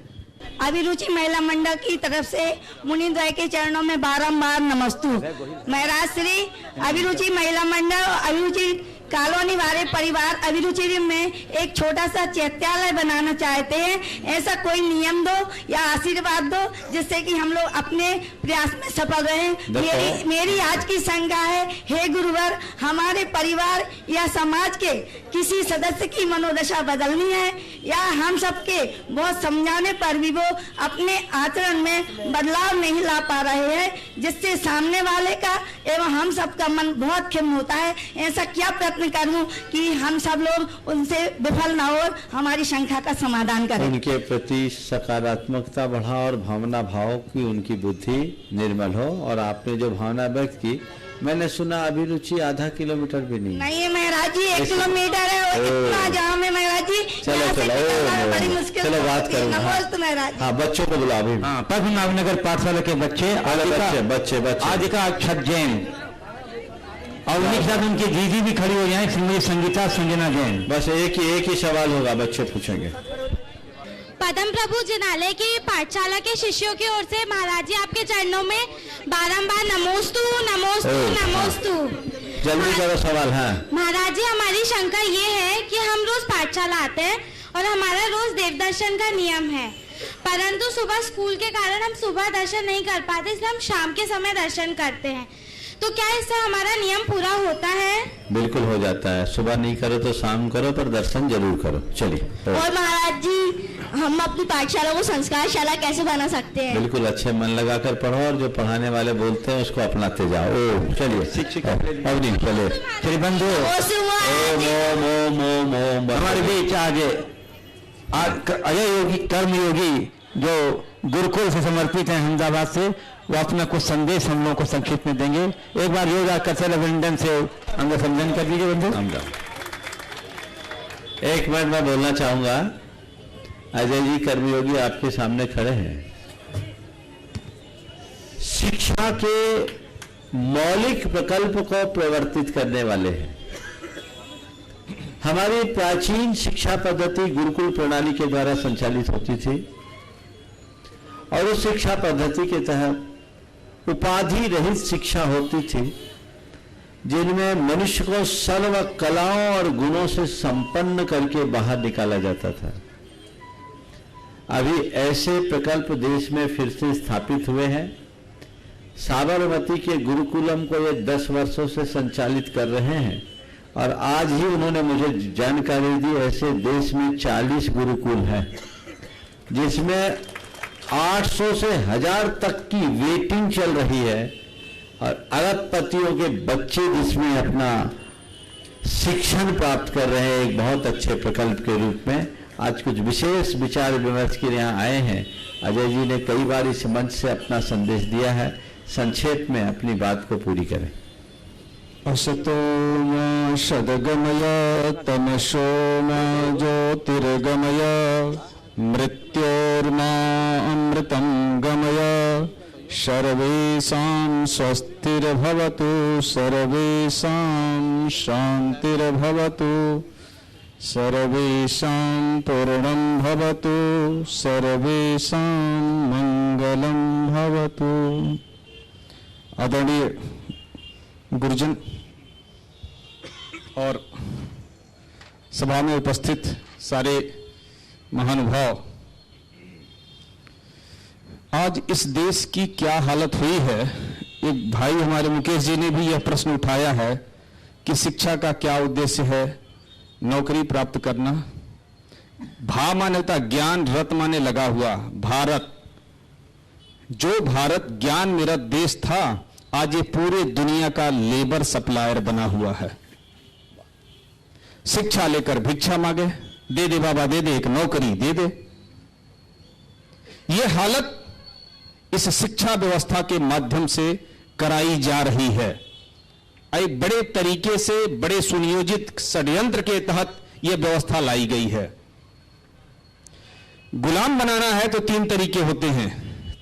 अभिरुचि महिला मंडल की तरफ से मुनिद्वय के चरणों में बारंबार नमस्तु। महाराज श्री अभिरुचि महिला मंडल, अभिरुचि कॉलोनी वाले परिवार अभिरुचि में एक छोटा सा चैत्यालय बनाना चाहते हैं। ऐसा कोई नियम दो या आशीर्वाद दो जिससे कि हम लोग अपने प्रयास में सफल रहें। मेरी आज की शंका है, हे गुरुवर, हमारे परिवार या समाज के किसी सदस्य की मनोदशा बदलनी है या हम सबके बहुत समझाने पर भी वो अपने आचरण में बदलाव नहीं ला पा रहे हैं, जिससे सामने वाले का एवं हम सबका मन बहुत खिन्न होता है। ऐसा क्या प्रयत्न करूं कि हम सब लोग उनसे विफल ना हो, हमारी शंका का समाधान करें। उनके प्रति सकारात्मकता बढ़ा और भावना भाव की उनकी बुद्धि निर्मल हो। और आपने जो भावना व्यक्त की, मैंने सुना अभिरुचि आधा किलोमीटर भी नहीं है महाराज जी, 1 किलोमीटर है। इतना जाम है महाराज जी। बड़ी मुश्किल। चलो बात करो। नमस्ते महाराज। हाँ, बच्चों को बुला भी। हाँ, पद्मनाभ नगर पाठशाला के बच्चे आदिका अक्षत जैन और उन्हीं के साथ उनकी दीदी भी खड़ी हो जाए, श्रीमती संगीता संजना जैन। बस एक ही सवाल होगा, बच्चे पूछेंगे। पद्म प्रभु जिनालय की पाठशाला के शिष्यों की ओर से महाराज जी आपके चरणों में बारंबार नमोस्तु नमोस्तु नमोस्तु। जल्दी करो सवाल। हाँ महाराज जी, हमारी शंका ये है कि हम रोज पाठशाला आते हैं और हमारा रोज देव दर्शन का नियम है, परंतु सुबह स्कूल के कारण हम सुबह दर्शन नहीं कर पाते, इसलिए हम शाम के समय दर्शन करते हैं। तो क्या इससे हमारा नियम पूरा होता है? बिल्कुल हो जाता है। सुबह नहीं करो तो शाम करो, पर दर्शन जरूर करो। चलिए। और महाराज जी, हम अपनी पाठशाला को संस्कारशाला कैसे बना सकते हैं? बिल्कुल, अच्छे मन लगाकर पढ़ो और जो पढ़ाने वाले बोलते हैं उसको अपनाते जाओ। चलिए शिक्षिका अवनी, चलिए बंधु हमारे बीच आगे अजय योगी कर्मयोगी जो गुरुकुल से समर्पित हैं अहमदाबाद से, वो अपना कुछ संदेश हम लोगों को संक्षिप्त में देंगे। एक बार योगा कल्चरल अभिनंदन से अंग संबोधन कर दीजिए बंधु। एक मिनट मैं बोलना चाहूंगा। अजय जी कर्मयोगी आपके सामने खड़े हैं। शिक्षा के मौलिक प्रकल्प को प्रवर्तित करने वाले हैं। हमारी प्राचीन शिक्षा पद्धति गुरुकुल प्रणाली के द्वारा संचालित होती थी और उस शिक्षा पद्धति के तहत उपाधि रहित शिक्षा होती थी, जिनमें मनुष्य को सर्व कलाओं और गुणों से संपन्न करके बाहर निकाला जाता था। अभी ऐसे प्रकल्प देश में फिर से स्थापित हुए हैं। साबरमती के गुरुकुलम को ये 10 वर्षों से संचालित कर रहे हैं और आज ही उन्होंने मुझे जानकारी दी ऐसे देश में 40 गुरुकुल हैं, जिसमें 800 से 1000 तक की वेटिंग चल रही है और अरबपतियों के बच्चे जिसमें अपना शिक्षण प्राप्त कर रहे हैं एक बहुत अच्छे प्रकल्प के रूप में। आज कुछ विशेष विचार विमर्श के लिए यहाँ आए हैं। अजय जी ने कई बार इस मंच से अपना संदेश दिया है, संक्षेप में अपनी बात को पूरी करें। असतो मा सद्गमय तमसो मा ज्योतिर्गमय मृत्योर्मा अमृतं गमय सर्वेषां स्वस्तिर्भवतु सर्वेषां शान्तिर्भवतु सर्वेषां पूर्णं भवतु सर्वेषां मंगलं भवतु। आदरणीय गुरुजन और सभा में उपस्थित सारे महानुभाव, आज इस देश की क्या हालत हुई है। एक भाई हमारे मुकेश जी ने भी यह प्रश्न उठाया है कि शिक्षा का क्या उद्देश्य है, नौकरी प्राप्त करना। भा मान्यता ज्ञान, रत माने लगा हुआ। भारत, जो भारत ज्ञान निरत देश था, आज ये पूरे दुनिया का लेबर सप्लायर बना हुआ है। शिक्षा लेकर भिक्षा मांगे, दे दे बाबा दे दे, एक नौकरी दे दे। ये हालत इस शिक्षा व्यवस्था के माध्यम से कराई जा रही है। एक बड़े तरीके से, बड़े सुनियोजित षड्यंत्र के तहत यह व्यवस्था लाई गई है। गुलाम बनाना है तो 3 तरीके होते हैं,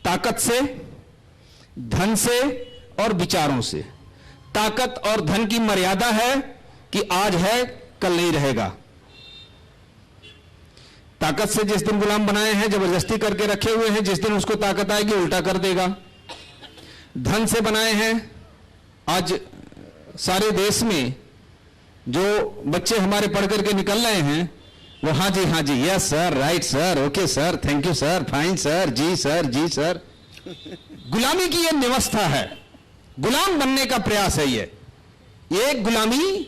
ताकत से, धन से और विचारों से। ताकत और धन की मर्यादा है कि आज है कल नहीं रहेगा। ताकत से जिस दिन गुलाम बनाए हैं, जबरदस्ती करके रखे हुए हैं, जिस दिन उसको ताकत आएगी उल्टा कर देगा। धन से बनाए हैं, आज सारे देश में जो बच्चे हमारे पढ़ करके निकल रहे हैं वो हाँ जी, yes sir, right sir, okay sir, thank you sir, fine sir, जी सर, जी सर। गुलामी की यह व्यवस्था है, गुलाम बनने का प्रयास है। ये गुलामी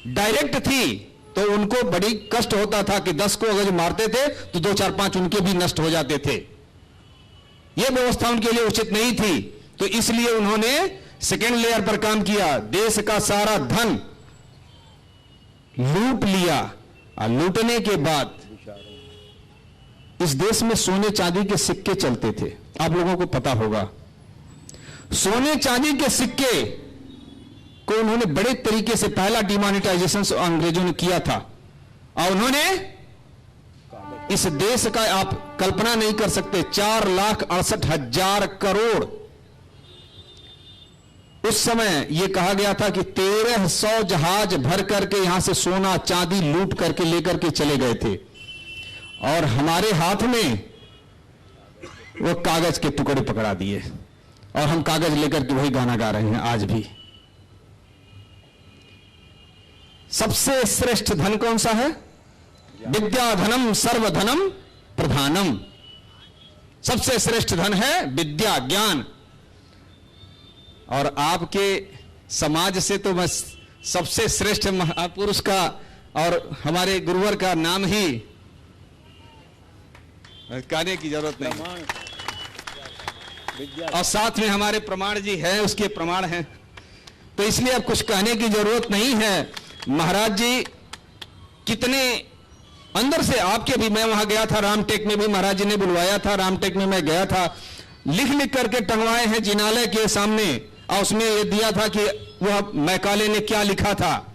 डायरेक्ट थी तो उनको बड़ी कष्ट होता था कि 10 को अगर मारते थे तो 2, 4, 5 उनके भी नष्ट हो जाते थे। यह व्यवस्था उनके लिए उचित नहीं थी, तो इसलिए उन्होंने सेकेंड लेयर पर काम किया। देश का सारा धन लूट लिया और लूटने के बाद इस देश में सोने चांदी के सिक्के चलते थे। आप लोगों को पता होगा, सोने चांदी के सिक्के को उन्होंने बड़े तरीके से पहला डिमोनेटाइजेशन अंग्रेजों ने किया था और उन्होंने इस देश का, आप कल्पना नहीं कर सकते, 4,68,000 करोड़। उस समय यह कहा गया था कि 1300 जहाज भर करके यहां से सोना चांदी लूट करके लेकर के चले गए थे और हमारे हाथ में वो कागज के टुकड़े पकड़ा दिए और हम कागज लेकर के वही गाना गा रहे हैं आज भी। सबसे श्रेष्ठ धन कौन सा है? विद्या धनम सर्वधनम प्रधानम। सबसे श्रेष्ठ धन है विद्या, ज्ञान। और आपके समाज से तो बस सबसे श्रेष्ठ महापुरुष का और हमारे गुरुवर का नाम ही कहने की जरूरत नहीं, और साथ में हमारे प्रमाण जी हैं, उसके प्रमाण हैं, तो इसलिए अब कुछ कहने की जरूरत नहीं है। महाराज जी कितने अंदर से आपके भी, मैं वहां गया था रामटेक में भी, महाराज जी ने बुलवाया था, रामटेक में मैं गया था, लिख लिख करके टंगवाए हैं जिनालय के सामने, और उसमें ये दिया था कि वह मैकाले ने क्या लिखा था,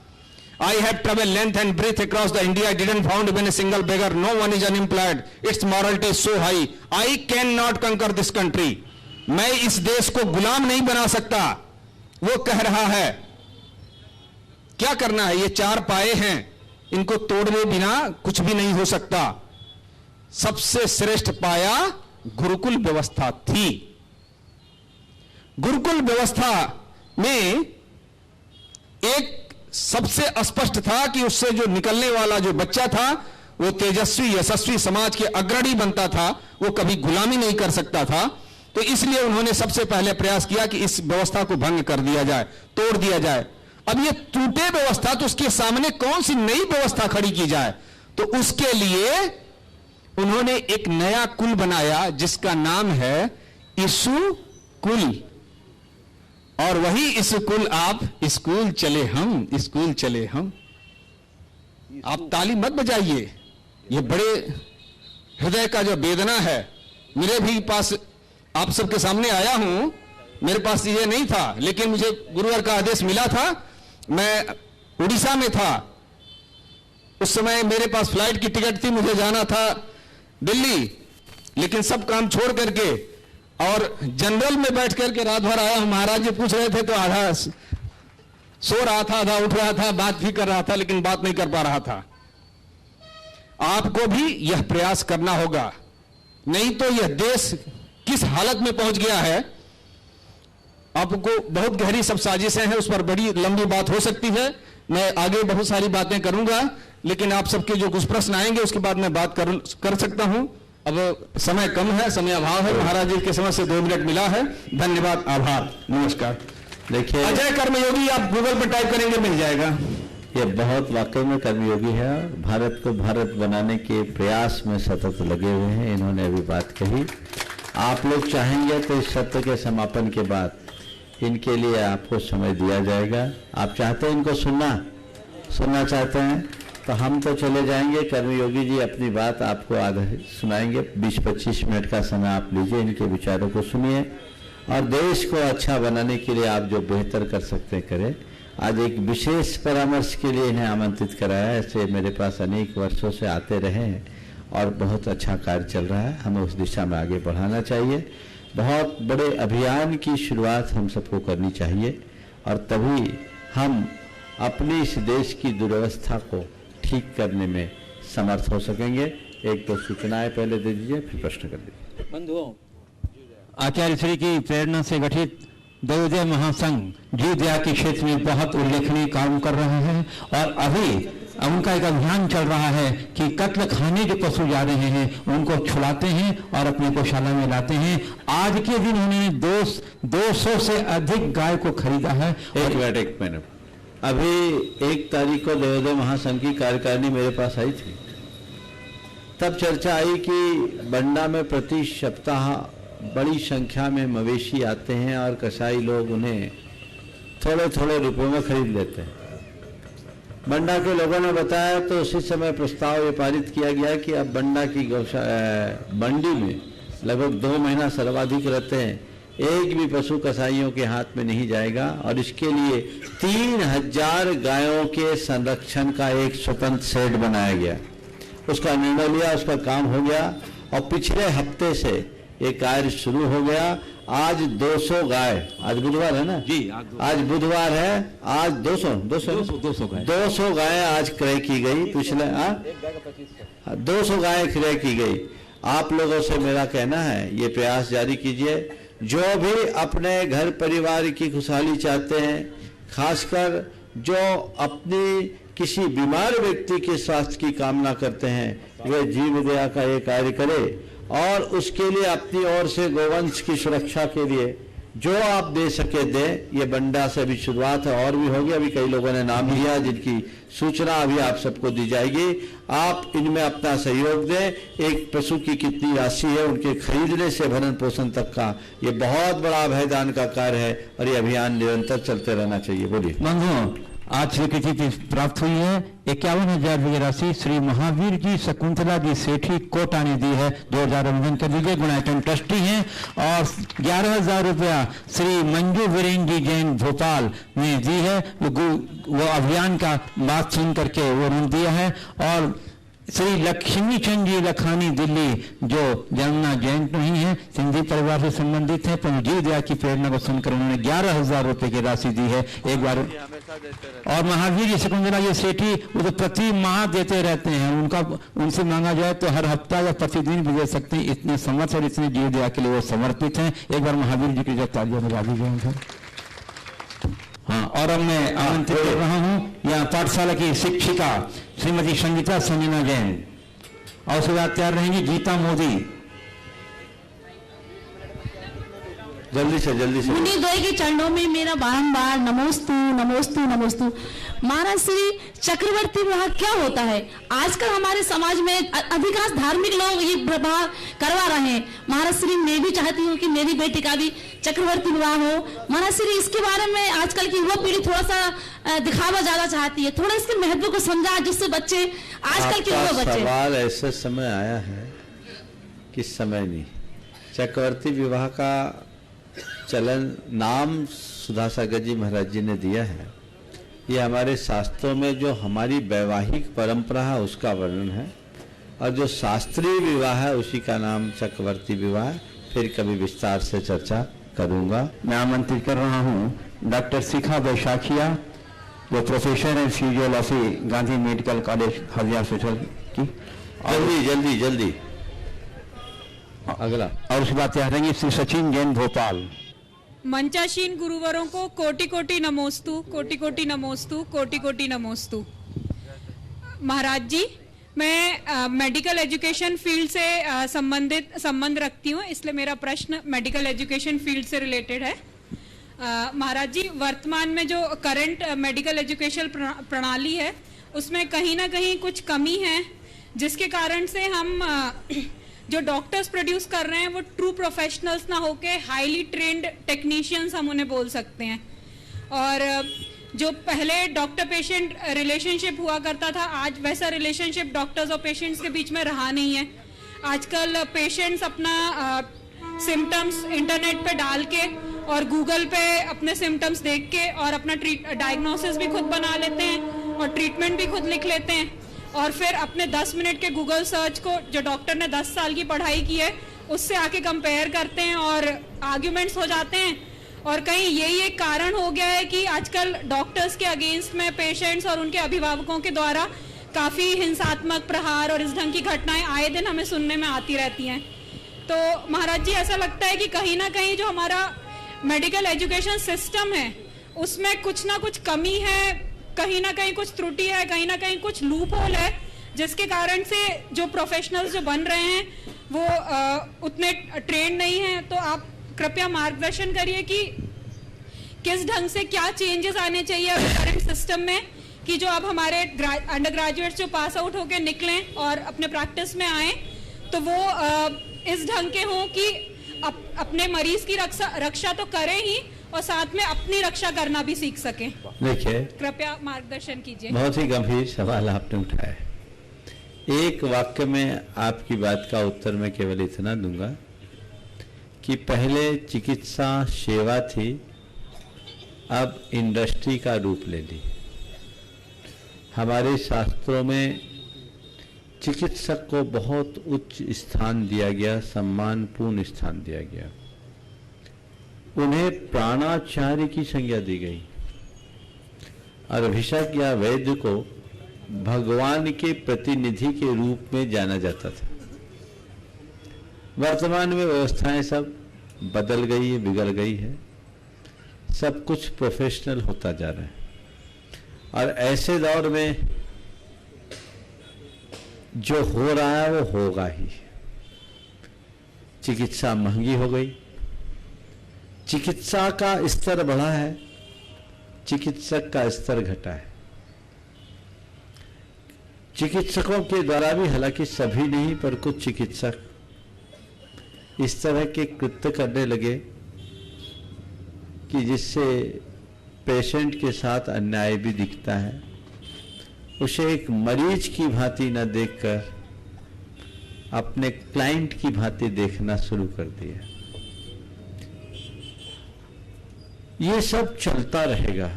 I have traveled length and breadth across the India. I didn't found even a single beggar. No one is unemployed. Its morality is so high. I cannot conquer this country. मैं इस देश को गुलाम नहीं बना सकता, वो कह रहा है। क्या करना है? ये 4 पाए हैं, इनको तोड़ने बिना कुछ भी नहीं हो सकता। सबसे श्रेष्ठ पाया गुरुकुल व्यवस्था थी। गुरुकुल व्यवस्था में एक सबसे स्पष्ट था कि उससे जो निकलने वाला जो बच्चा था वो तेजस्वी यशस्वी समाज के अग्रणी बनता था, वो कभी गुलामी नहीं कर सकता था। तो इसलिए उन्होंने सबसे पहले प्रयास किया कि इस व्यवस्था को भंग कर दिया जाए, तोड़ दिया जाए। अब ये टूटे व्यवस्था, तो उसके सामने कौन सी नई व्यवस्था खड़ी की जाए? तो उसके लिए उन्होंने एक नया कुल बनाया जिसका नाम है यीशु कुल। और वही स्कूल, आप स्कूल चले हम, स्कूल चले हम। आप ताली मत बजाइए, ये बड़े हृदय का जो वेदना है। मेरे भी पास आप सबके सामने आया हूं, मेरे पास ये नहीं था, लेकिन मुझे गुरुवार का आदेश मिला था। मैं उड़ीसा में था, उस समय मेरे पास फ्लाइट की टिकट थी, मुझे जाना था दिल्ली, लेकिन सब काम छोड़ करके और जनरल में बैठ करके रात भर आया हूं। महाराज जी पूछ रहे थे तो आधा सो रहा था, आधा उठ रहा था, बात भी कर रहा था, लेकिन बात नहीं कर पा रहा था। आपको भी यह प्रयास करना होगा, नहीं तो यह देश किस हालत में पहुंच गया है। आपको बहुत गहरी सब साजिशें हैं, उस पर बड़ी लंबी बात हो सकती है, मैं आगे बहुत सारी बातें करूंगा, लेकिन आप सबके जो कुछ प्रश्न आएंगे उसके बाद मैं बात कर सकता हूं। अब समय कम है, समय अभाव है, महाराज जी के समय से 2 मिनट मिला है। धन्यवाद, आभार, नमस्कार। देखिए, अजय कर्मयोगी आप गूगल पर टाइप करेंगे मिल जाएगा। ये बहुत वाकई में कर्मयोगी है, भारत को भारत बनाने के प्रयास में सतत लगे हुए हैं। इन्होंने अभी बात कही, आप लोग चाहेंगे तो इस सत्र के समापन के बाद इनके लिए आपको समय दिया जाएगा। आप चाहते हैं इनको सुनना चाहते हैं तो हम तो चले जाएंगे। कर्मयोगी जी अपनी बात आपको आधा सुनाएंगे, 20-25 मिनट का समय आप लीजिए, इनके विचारों को सुनिए और देश को अच्छा बनाने के लिए आप जो बेहतर कर सकते हैं करें। आज एक विशेष परामर्श के लिए इन्हें आमंत्रित कराया है, ऐसे मेरे पास अनेक वर्षों से आते रहे हैं और बहुत अच्छा कार्य चल रहा है, हमें उस दिशा में आगे बढ़ाना चाहिए। बहुत बड़े अभियान की शुरुआत हम सबको करनी चाहिए और तभी हम अपनी इस देश की दुर्व्यवस्था को ठीक करने में समर्थ हो सकेंगे। एक तो सूचनाएं पहले दे दीजिए, फिर प्रश्न कर दीजिए। बंधुओं, आचार्य श्री की प्रेरणा से गठित दैवोदय महासंघ जीव दया के क्षेत्र में बहुत उल्लेखनीय काम कर रहे हैं और अभी उनका एक अभियान चल रहा है कि कत्ल खाने के पशु जा रहे हैं उनको छुड़ाते हैं और अपने गौशाला में लाते हैं। आज के दिन उन्होंने 200 से अधिक गाय को खरीदा है। एक मिनट, अभी 1 तारीख को दैवोदय महासंघ की कार्यकारिणी मेरे पास आई थी, तब चर्चा आई कि बंडा में प्रति सप्ताह बड़ी संख्या में मवेशी आते हैं और कसाई लोग उन्हें थोड़े थोड़े रुपयों में खरीद लेते हैं। बंडा के लोगों ने बताया तो उसी समय प्रस्ताव ये पारित किया गया कि अब बंडा की मंडी में लगभग 2 महीना सर्वाधिक रहते हैं, एक भी पशु कसाईयों के हाथ में नहीं जाएगा और इसके लिए 3000 गायों के संरक्षण का एक स्वतंत्र शेड बनाया गया। उसका निर्णय लिया, उसका काम हो गया और पिछले हफ्ते से ये कार्य शुरू हो गया। आज 200 गाय, आज बुधवार है ना जी, आज बुधवार है, आज 200 गाय आज क्रय की गई। पिछले 200 गाय क्रय की गई। आप लोगों से मेरा कहना है ये प्रयास जारी कीजिए, जो भी अपने घर परिवार की खुशहाली चाहते हैं, खासकर जो अपनी किसी बीमार व्यक्ति के स्वास्थ्य की कामना करते हैं, वे जीव दया का ये कार्य करे और उसके लिए अपनी ओर से गोवंश की सुरक्षा के लिए जो आप दे सके दें। ये बंडा से अभी शुरुआत है और भी होगी, अभी कई लोगों ने नाम लिया जिनकी सूचना अभी आप सबको दी जाएगी। आप इनमें अपना सहयोग दें। एक पशु की कितनी राशि है, उनके खरीदने से भरण पोषण तक का ये बहुत बड़ा अभयदान का कार्य है और ये अभियान निरंतर चलते रहना चाहिए। बोलिए। बंधुओं, आज स्वीकृति प्राप्त हुई है। 51,000 रुपये राशि श्री महावीर जी शकुंतला जी सेठी कोटा ने दी है। 2000 आवेदन कर दीजिए, गुणायतन ट्रस्टी हैं। और 11,000 रुपया श्री मंजू वीरेंद्र जी जैन भोपाल ने दी है। वो अभियान का बात सुन करके वो उन्होंने दिया है। और श्री लक्ष्मी चंद जी लखानी दिल्ली, जो जन्मना जयंत नहीं है, सिंधी परिवार से संबंधित है, पर जीव दया की प्रेरणा को सुनकर उन्होंने 11,000 रुपए की राशि दी है एक बार। और महावीर जी शकुंतला जी सेठी वो तो प्रति माह देते रहते हैं, उनसे मांगा जाए तो हर हफ्ता या प्रतिदिन भी दे सकते हैं। इतने समर्थ और इतने जीव दया के लिए वो समर्पित हैं। एक बार महावीर जी की तालियां बजा दीजिए उनको। हाँ, और अब मैं आमंत्रित कर रहा हूं यहाँ पाठशाला की शिक्षिका श्रीमती संगीता संजना जैन, और उसके बाद तैयार रहेंगी गीता मोदी। जल्दी से मुनि द्वय के चरणों में मेरा बारंबार नमोस्तु नमोस्तु नमोस्तु। महाराज श्री चक्रवर्ती विवाह क्या होता है? आजकल हमारे समाज में अधिकांश धार्मिक लोग ये विवाह करवा रहे हैं। महाराज श्री मैं भी चाहती हूँ कि मेरी बेटी का भी चक्रवर्ती विवाह हो। महाराज श्री इसके बारे में आजकल की युवा पीढ़ी थोड़ा सा दिखावा ज्यादा चाहती है, थोड़ा इसके महत्व को समझा जिससे बच्चे आजकल के युवा बच्चे। सवाल ऐसे समय आया है कि समय नहीं। चक्रवर्ती विवाह का चलन नाम सुधा सागर जी महाराज जी ने दिया है। ये हमारे शास्त्रों में जो हमारी वैवाहिक परंपरा है उसका वर्णन है, और जो शास्त्रीय विवाह है उसी का नाम चक्रवर्ती विवाह है। फिर कभी विस्तार से चर्चा करूंगा। मैं आमंत्रित कर रहा हूं डॉक्टर शिखा बैशाखिया, जो प्रोफेसर है physiology Gandhi medical college Haryana की। जल्दी अगला। और उसके बाद तैयार रहेंगे श्री सचिन जैन भोपाल। मंचासीन गुरुवरों को कोटि कोटि नमोस्तु, कोटि कोटि नमोस्तु, कोटि कोटि नमोस्तु। महाराज जी, मैं मेडिकल एजुकेशन फील्ड से संबंध रखती हूँ, इसलिए मेरा प्रश्न मेडिकल एजुकेशन फील्ड से रिलेटेड है। महाराज जी, वर्तमान में जो करंट मेडिकल एजुकेशन प्रणाली है उसमें कहीं ना कहीं कुछ कमी है, जिसके कारण से हम जो डॉक्टर्स प्रोड्यूस कर रहे हैं वो ट्रू प्रोफेशनल्स ना होके हाईली ट्रेंड टेक्नीशियंस हम उन्हें बोल सकते हैं। और जो पहले डॉक्टर पेशेंट रिलेशनशिप हुआ करता था, आज वैसा रिलेशनशिप डॉक्टर्स और पेशेंट्स के बीच में रहा नहीं है। आजकल पेशेंट्स अपना सिम्टम्स इंटरनेट पे डाल के और गूगल पे अपने सिम्टम्स देख के और अपना डायग्नोसिस भी खुद बना लेते हैं और ट्रीटमेंट भी खुद लिख लेते हैं, और फिर अपने 10 मिनट के गूगल सर्च को जो डॉक्टर ने 10 साल की पढ़ाई की है उससे आके कंपेयर करते हैं और आर्ग्यूमेंट्स हो जाते हैं। और कहीं यही एक कारण हो गया है कि आजकल डॉक्टर्स के अगेंस्ट में पेशेंट्स और उनके अभिभावकों के द्वारा काफ़ी हिंसात्मक प्रहार और इस ढंग की घटनाएं आए दिन हमें सुनने में आती रहती हैं। तो महाराज जी, ऐसा लगता है कि कहीं ना कहीं जो हमारा मेडिकल एजुकेशन सिस्टम है उसमें कुछ ना कुछ कमी है, कहीं ना कहीं कुछ त्रुटि है, कहीं ना कहीं कुछ लूप होल है, जिसके कारण से जो प्रोफेशनल्स जो बन रहे हैं वो उतने ट्रेंड नहीं हैं। तो आप कृपया मार्गदर्शन करिए कि किस ढंग से क्या चेंजेस आने चाहिए करंट सिस्टम में, कि जो अब हमारे अंडर ग्रेजुएट्स जो पास आउट होके निकलें और अपने प्रैक्टिस में आए तो वो इस ढंग के हों कि अपने मरीज की रक्षा तो करें ही और साथ में अपनी रक्षा करना भी सीख सके। देखिए, कृपया मार्गदर्शन कीजिए। बहुत ही गंभीर सवाल आपने उठाया। एक वाक्य में आपकी बात का उत्तर मैं केवल इतना दूंगा कि पहले चिकित्सा सेवा थी, अब इंडस्ट्री का रूप ले ली। हमारे शास्त्रों में चिकित्सक को बहुत उच्च स्थान दिया गया, सम्मानपूर्ण स्थान दिया गया। उन्हें प्राणाचार्य की संज्ञा दी गई और अभिषेक या वैद्य को भगवान के प्रतिनिधि के रूप में जाना जाता था। वर्तमान में व्यवस्थाएं सब बदल गई है, बिगड़ गई है, सब कुछ प्रोफेशनल होता जा रहा है। और ऐसे दौर में जो हो रहा है वो होगा ही। चिकित्सा महंगी हो गई, चिकित्सा का स्तर बढ़ा है, चिकित्सक का स्तर घटा है। चिकित्सकों के द्वारा भी, हालांकि सभी नहीं पर कुछ चिकित्सक इस तरह के कृत्य करने लगे कि जिससे पेशेंट के साथ अन्याय भी दिखता है, उसे एक मरीज की भांति न देखकर अपने क्लाइंट की भांति देखना शुरू कर दिया। ये सब चलता रहेगा।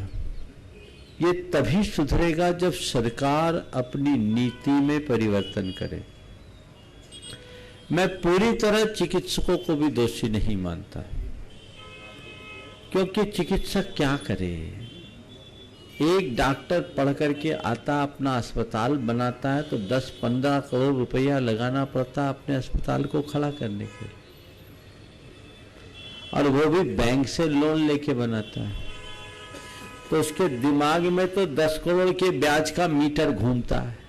ये तभी सुधरेगा जब सरकार अपनी नीति में परिवर्तन करे। मैं पूरी तरह चिकित्सकों को भी दोषी नहीं मानता, क्योंकि चिकित्सक क्या करे। एक डॉक्टर पढ़ करके आता, अपना अस्पताल बनाता है तो 10-15 करोड़ रुपया लगाना पड़ता है अपने अस्पताल को खड़ा करने के लिए, और वो भी बैंक से लोन लेके बनाता है। तो उसके दिमाग में तो 10 करोड़ के ब्याज का मीटर घूमता है।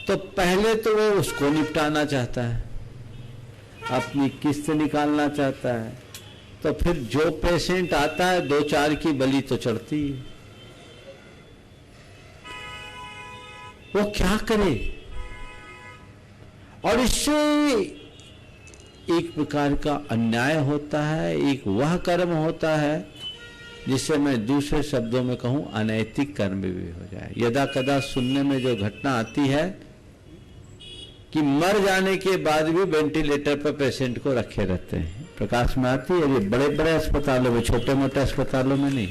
तो पहले तो वो उसको निपटाना चाहता है, अपनी किस्त निकालना चाहता है, तो फिर जो पेशेंट आता है 2-4 की बलि तो चढ़ती है। वो क्या करे? और इससे एक प्रकार का अन्याय होता है, एक वह कर्म होता है जिसे मैं दूसरे शब्दों में कहूं अनैतिक कर्म भी हो जाए। यदा कदा सुनने में जो घटना आती है कि मर जाने के बाद भी वेंटिलेटर पर पेशेंट को रखे रहते हैं, प्रकाश में आती है। ये बड़े बड़े अस्पतालों में, छोटे मोटे अस्पतालों में नहीं।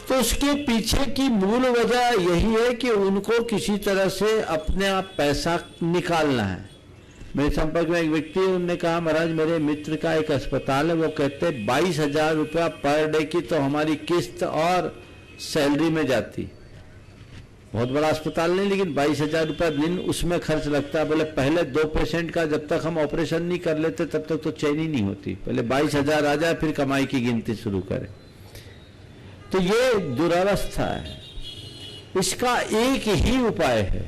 तो उसके पीछे की मूल वजह यही है कि उनको किसी तरह से अपना पैसा निकालना है। मेरे संपर्क में एक व्यक्ति, उन्होंने कहा महाराज मेरे मित्र का एक अस्पताल है, वो कहते 22,000 रुपया पर डे की तो हमारी किस्त और सैलरी में जाती। बहुत बड़ा अस्पताल नहीं, लेकिन 22,000 रुपया दिन उसमें खर्च लगता है। बोले पहले 2 पेशेंट का जब तक हम ऑपरेशन नहीं कर लेते तब तक तो चैन ही नहीं होती। पहले 22,000 आ जाए फिर कमाई की गिनती शुरू करें। तो ये दुरावस्था है। इसका एक ही उपाय है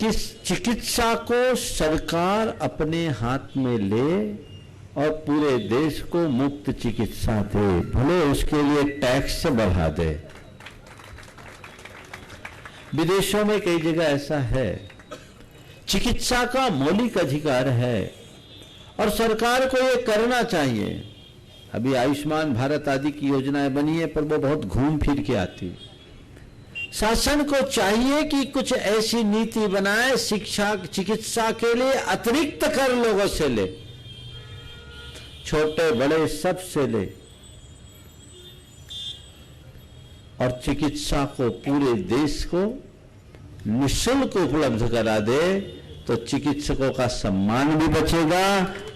कि चिकित्सा को सरकार अपने हाथ में ले और पूरे देश को मुफ्त चिकित्सा दे, भले उसके लिए टैक्स बढ़ा दे। विदेशों में कई जगह ऐसा है। चिकित्सा का मौलिक अधिकार है और सरकार को ये करना चाहिए। अभी आयुष्मान भारत आदि की योजनाएं बनी है, पर वो बहुत घूम फिर के आती है। शासन को चाहिए कि कुछ ऐसी नीति बनाए, शिक्षा चिकित्सा के लिए अतिरिक्त कर लोगों से ले, छोटे बड़े सब से ले, और चिकित्सा को पूरे देश को निःशुल्क उपलब्ध करा दे, तो चिकित्सकों का सम्मान भी बचेगा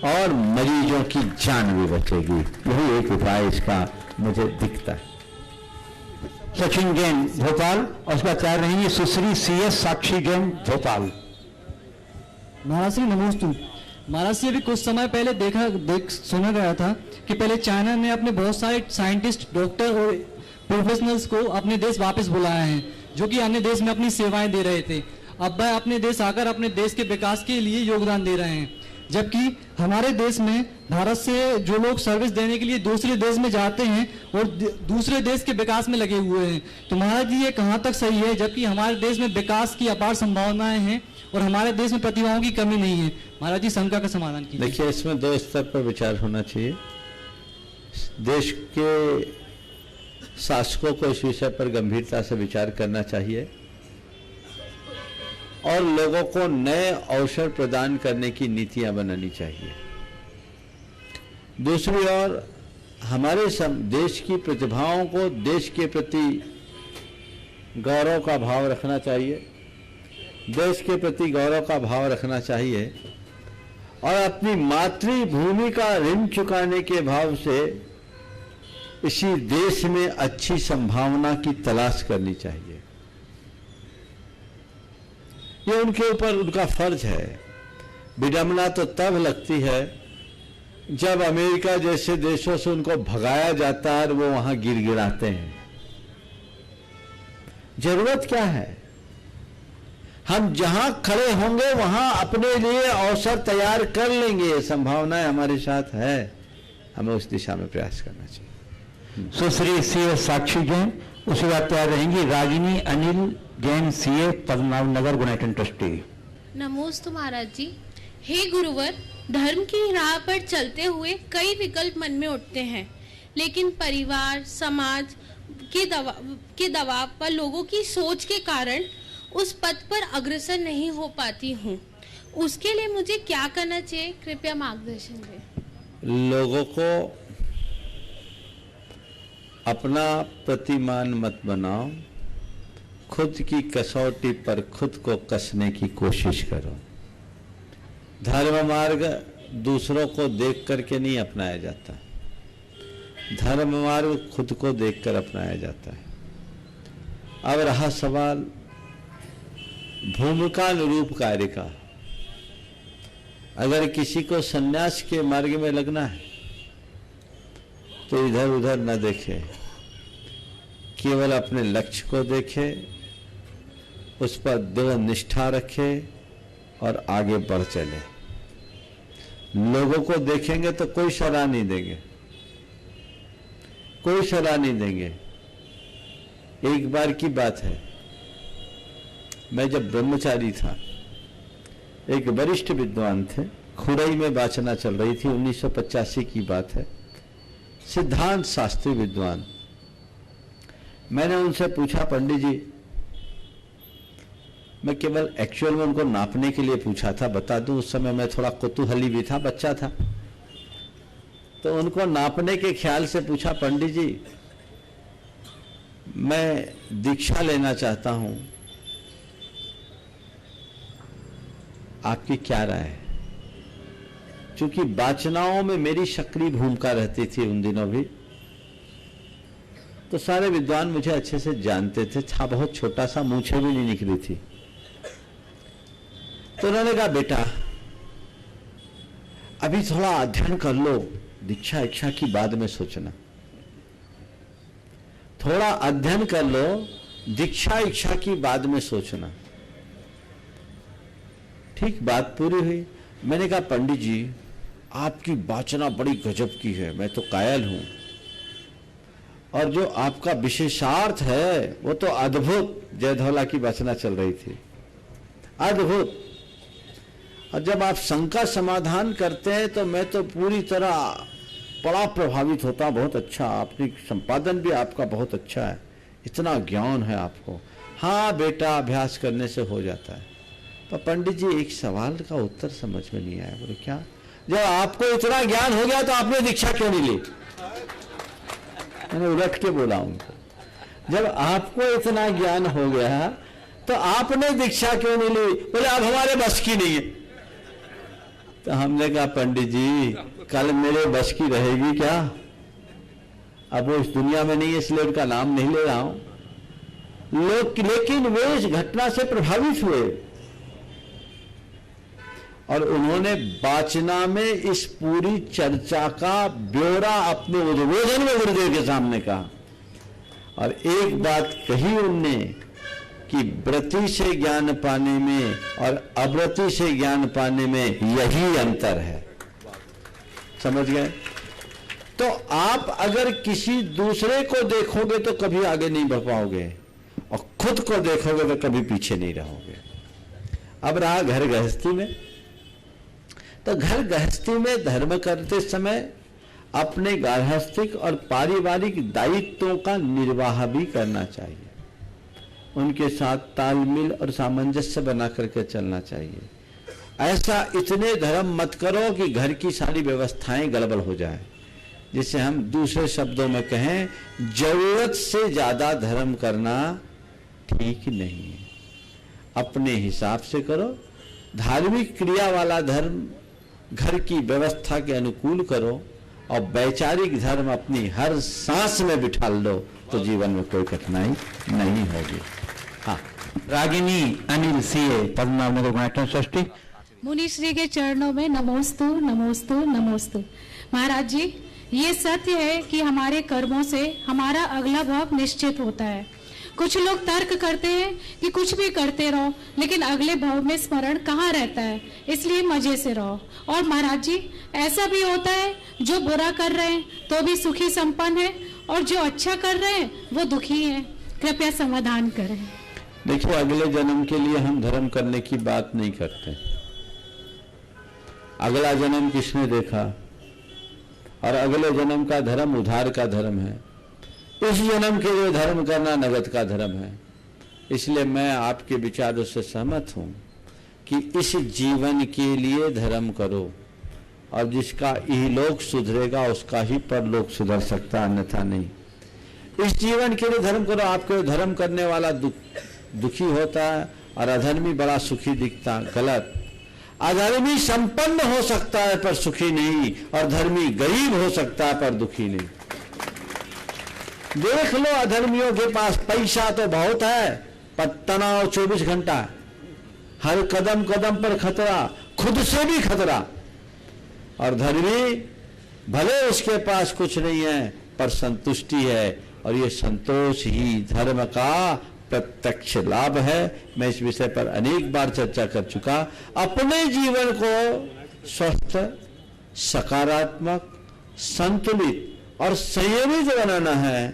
और मरीजों की जान भी बचेगी। यही एक उपाय इसका मुझे दिखता है। सचिन जैन भोपाल, और उसका तैयार रहेंगी सुश्री CS साक्षी जैन भोपाल। महाराज श्री नमोस्तु। महाराज जी, अभी कुछ समय पहले सुना गया था कि पहले चाइना ने अपने बहुत सारे साइंटिस्ट, डॉक्टर और प्रोफेशनल्स को अपने देश वापस बुलाया है, जो कि अन्य देश में अपनी सेवाएं दे रहे थे। अब वह अपने देश आकर अपने देश के विकास के लिए योगदान दे रहे हैं, जबकि हमारे देश में भारत से जो लोग सर्विस देने के लिए दूसरे देश में जाते हैं और दूसरे देश के विकास में लगे हुए हैं। तो महाराज जी, ये कहाँ तक सही है, जबकि हमारे देश में विकास की अपार संभावनाएं हैं और हमारे देश में प्रतिभाओं की कमी नहीं है। महाराज जी, शंका का समाधान कीजिए। देखिए, इसमें 2 स्तर पर विचार होना चाहिए। देश के शासकों को इस विषय पर गंभीरता से विचार करना चाहिए और लोगों को नए अवसर प्रदान करने की नीतियां बनानी चाहिए। दूसरी ओर हमारे देश की प्रतिभाओं को देश के प्रति गौरव का भाव रखना चाहिए, देश के प्रति गौरव का भाव रखना चाहिए और अपनी मातृभूमि का ऋण चुकाने के भाव से इसी देश में अच्छी संभावना की तलाश करनी चाहिए। ये उनके ऊपर उनका फर्ज है। विडंबना तो तब लगती है जब अमेरिका जैसे देशों से उनको भगाया जाता है और वो वहां गिड़गिड़ाते हैं। जरूरत क्या है? हम जहां खड़े होंगे वहां अपने लिए अवसर तैयार कर लेंगे। ये संभावनाएं हमारे साथ है, हमें उस दिशा में प्रयास करना चाहिए। सुश्री CS साक्षी जैन, उसके बाद तैयार रहेंगी रागिनी अनिल जैन CA पद्मनाभ नगर गुणैटन ट्रस्टी। नमोस्तु महाराज जी। हे गुरुवर, धर्म की राह पर चलते हुए कई विकल्प मन में उठते हैं, लेकिन परिवार, समाज के दबाव पर, लोगों की सोच के कारण उस पथ पर अग्रसर नहीं हो पाती हूँ। उसके लिए मुझे क्या करना चाहिए, कृपया मार्गदर्शन दें। लोगों को अपना प्रतिमान मत बनाओ, खुद की कसौटी पर खुद को कसने की कोशिश करो। धर्म मार्ग दूसरों को देख करके नहीं अपनाया जाता, धर्म मार्ग खुद को देखकर अपनाया जाता है। अब रहा सवाल भूमिका अनुरूप कार्य का। अगर किसी को सन्यास के मार्ग में लगना है तो इधर उधर न देखे, केवल अपने लक्ष्य को देखे, उस पर दृढ़ निष्ठा रखे और आगे बढ़ चले। लोगों को देखेंगे तो कोई सलाह नहीं देंगे, कोई सलाह नहीं देंगे। एक बार की बात है, मैं जब ब्रह्मचारी था, एक वरिष्ठ विद्वान थे, खुरई में वाचना चल रही थी, 1985 की बात है, सिद्धांत शास्त्री विद्वान। मैंने उनसे पूछा, पंडित जी, मैं केवल एक्चुअल में उनको नापने के लिए पूछा था, बता दूं उस समय मैं थोड़ा कुतूहली भी था, बच्चा था, तो उनको नापने के ख्याल से पूछा, पंडित जी मैं दीक्षा लेना चाहता हूं, आपकी क्या राय है? क्योंकि वाचनाओं में मेरी सक्रिय भूमिका रहती थी उन दिनों भी, तो सारे विद्वान मुझे अच्छे से जानते थे, था बहुत छोटा सा, मूंछें भी नहीं निकली थी। तो उन्होंने कहा, बेटा अभी थोड़ा अध्ययन कर लो, दीक्षा इच्छा की बाद में सोचना। थोड़ा अध्ययन कर लो, दीक्षा इच्छा की बाद में सोचना। ठीक, बात पूरी हुई। मैंने कहा, पंडित जी आपकी वाचना बड़ी गजब की है, मैं तो कायल हूं, और जो आपका विशेषार्थ है वो तो अद्भुत। जयधौला की वाचना चल रही थी, अद्भुत। और जब आप शंका समाधान करते हैं तो मैं तो पूरी तरह बड़ा प्रभावित होता। बहुत अच्छा, आपने संपादन भी आपका बहुत अच्छा है, इतना ज्ञान है आपको। हाँ बेटा, अभ्यास करने से हो जाता है। तो पंडित जी एक सवाल का उत्तर समझ में नहीं आया। बोले क्या? जब आपको इतना ज्ञान हो गया तो आपने दीक्षा क्यों नहीं ली? मैंने उलट के बोला उनको, जब आपको इतना ज्ञान हो गया तो आपने दीक्षा क्यों नहीं ली? बोले अब हमारे बस की नहीं है। तो हमने कहा, पंडित जी कल मेरे बस की रहेगी क्या? अब वो इस दुनिया में नहीं है, इसलिए उनका नाम नहीं ले रहा हूं। लोग लेकिन वे इस घटना से प्रभावित हुए और उन्होंने वाचना में इस पूरी चर्चा का ब्यौरा अपने उद्बोधन में गुरुदेव के सामने कहा। और एक बात कही उनने कि व्रति से ज्ञान पाने में और अव्रति से ज्ञान पाने में यही अंतर है। समझ गए? तो आप अगर किसी दूसरे को देखोगे तो कभी आगे नहीं बढ़ पाओगे, और खुद को देखोगे तो कभी पीछे नहीं रहोगे। अब रहा घर गृहस्थी में, तो घर गृहस्थी में धर्म करते समय अपने गार्हस्थ्यिक और पारिवारिक दायित्वों का निर्वाह भी करना चाहिए। उनके साथ तालमेल और सामंजस्य बना करके चलना चाहिए। ऐसा इतने धर्म मत करो कि घर की सारी व्यवस्थाएं गड़बड़ हो जाए। जिसे हम दूसरे शब्दों में कहें, जरूरत से ज्यादा धर्म करना ठीक नहीं है। अपने हिसाब से करो। धार्मिक क्रिया वाला धर्म घर की व्यवस्था के अनुकूल करो, और वैचारिक धर्म अपनी हर सांस में बिठा लो तो जीवन में कोई कठिनाई नहीं होगी। हाँ, रागिनी अनिल सीए, पद्मनाभ नगर गुणाठन षष्ठी। मुनि श्री के चरणों में नमोस्तु नमोस्तु नमोस्तु। महाराज जी, ये सत्य है कि हमारे कर्मों से हमारा अगला भाव निश्चित होता है। कुछ लोग तर्क करते हैं कि कुछ भी करते रहो, लेकिन अगले भाव में स्मरण कहाँ रहता है, इसलिए मजे से रहो। और महाराज जी, ऐसा भी होता है जो बुरा कर रहे हैं तो भी सुखी संपन्न है, और जो अच्छा कर रहे हैं वो दुखी है। कृपया समाधान करें। देखिए, अगले जन्म के लिए हम धर्म करने की बात नहीं करते। अगला जन्म किसने देखा, और अगले जन्म का धर्म उधार का धर्म है। इस जन्म के लिए धर्म करना नगद का धर्म है। इसलिए मैं आपके विचारों से सहमत हूं कि इस जीवन के लिए धर्म करो, और जिसका इहलोक सुधरेगा उसका ही परलोक सुधर सकता, अन्यथा नहीं। इस जीवन के लिए धर्म करो। आपको धर्म करने वाला दुखी होता है और अधर्मी बड़ा सुखी दिखता, गलत। अधर्मी संपन्न हो सकता है पर सुखी नहीं, और धर्मी गरीब हो सकता है पर दुखी नहीं। देख लो, अधर्मियों के पास पैसा तो बहुत है पर तनाव 24 घंटा, हर कदम कदम पर खतरा, खुद से भी खतरा। और धर्मी भले उसके पास कुछ नहीं है पर संतुष्टि है, और ये संतोष ही धर्म का प्रत्यक्ष लाभ है। मैं इस विषय पर अनेक बार चर्चा कर चुका। अपने जीवन को स्वस्थ, सकारात्मक, संतुलित और संयमित बनाना है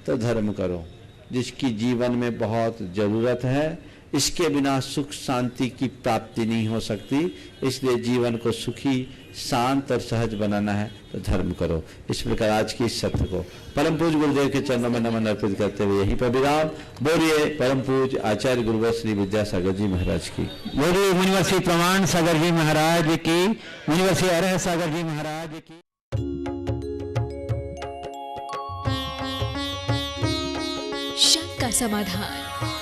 तो धर्म करो, जिसकी जीवन में बहुत जरूरत है। इसके बिना सुख शांति की प्राप्ति नहीं हो सकती। इसलिए जीवन को सुखी, शांत और सहज बनाना है तो धर्म करो। इस प्रकार आज की इस सत्र को परम पूज्य गुरुदेव के चरणों में नमन अर्पित करते हुए यहीं पर विराम। बोलिए परम पूज्य आचार्य गुरुवर श्री विद्यासागर जी महाराज की। बोलिए मुनिवर श्री प्रमाण सागर जी महाराज की, मुनिवर श्री अरह सागर जी महाराज की। शंका समाधान।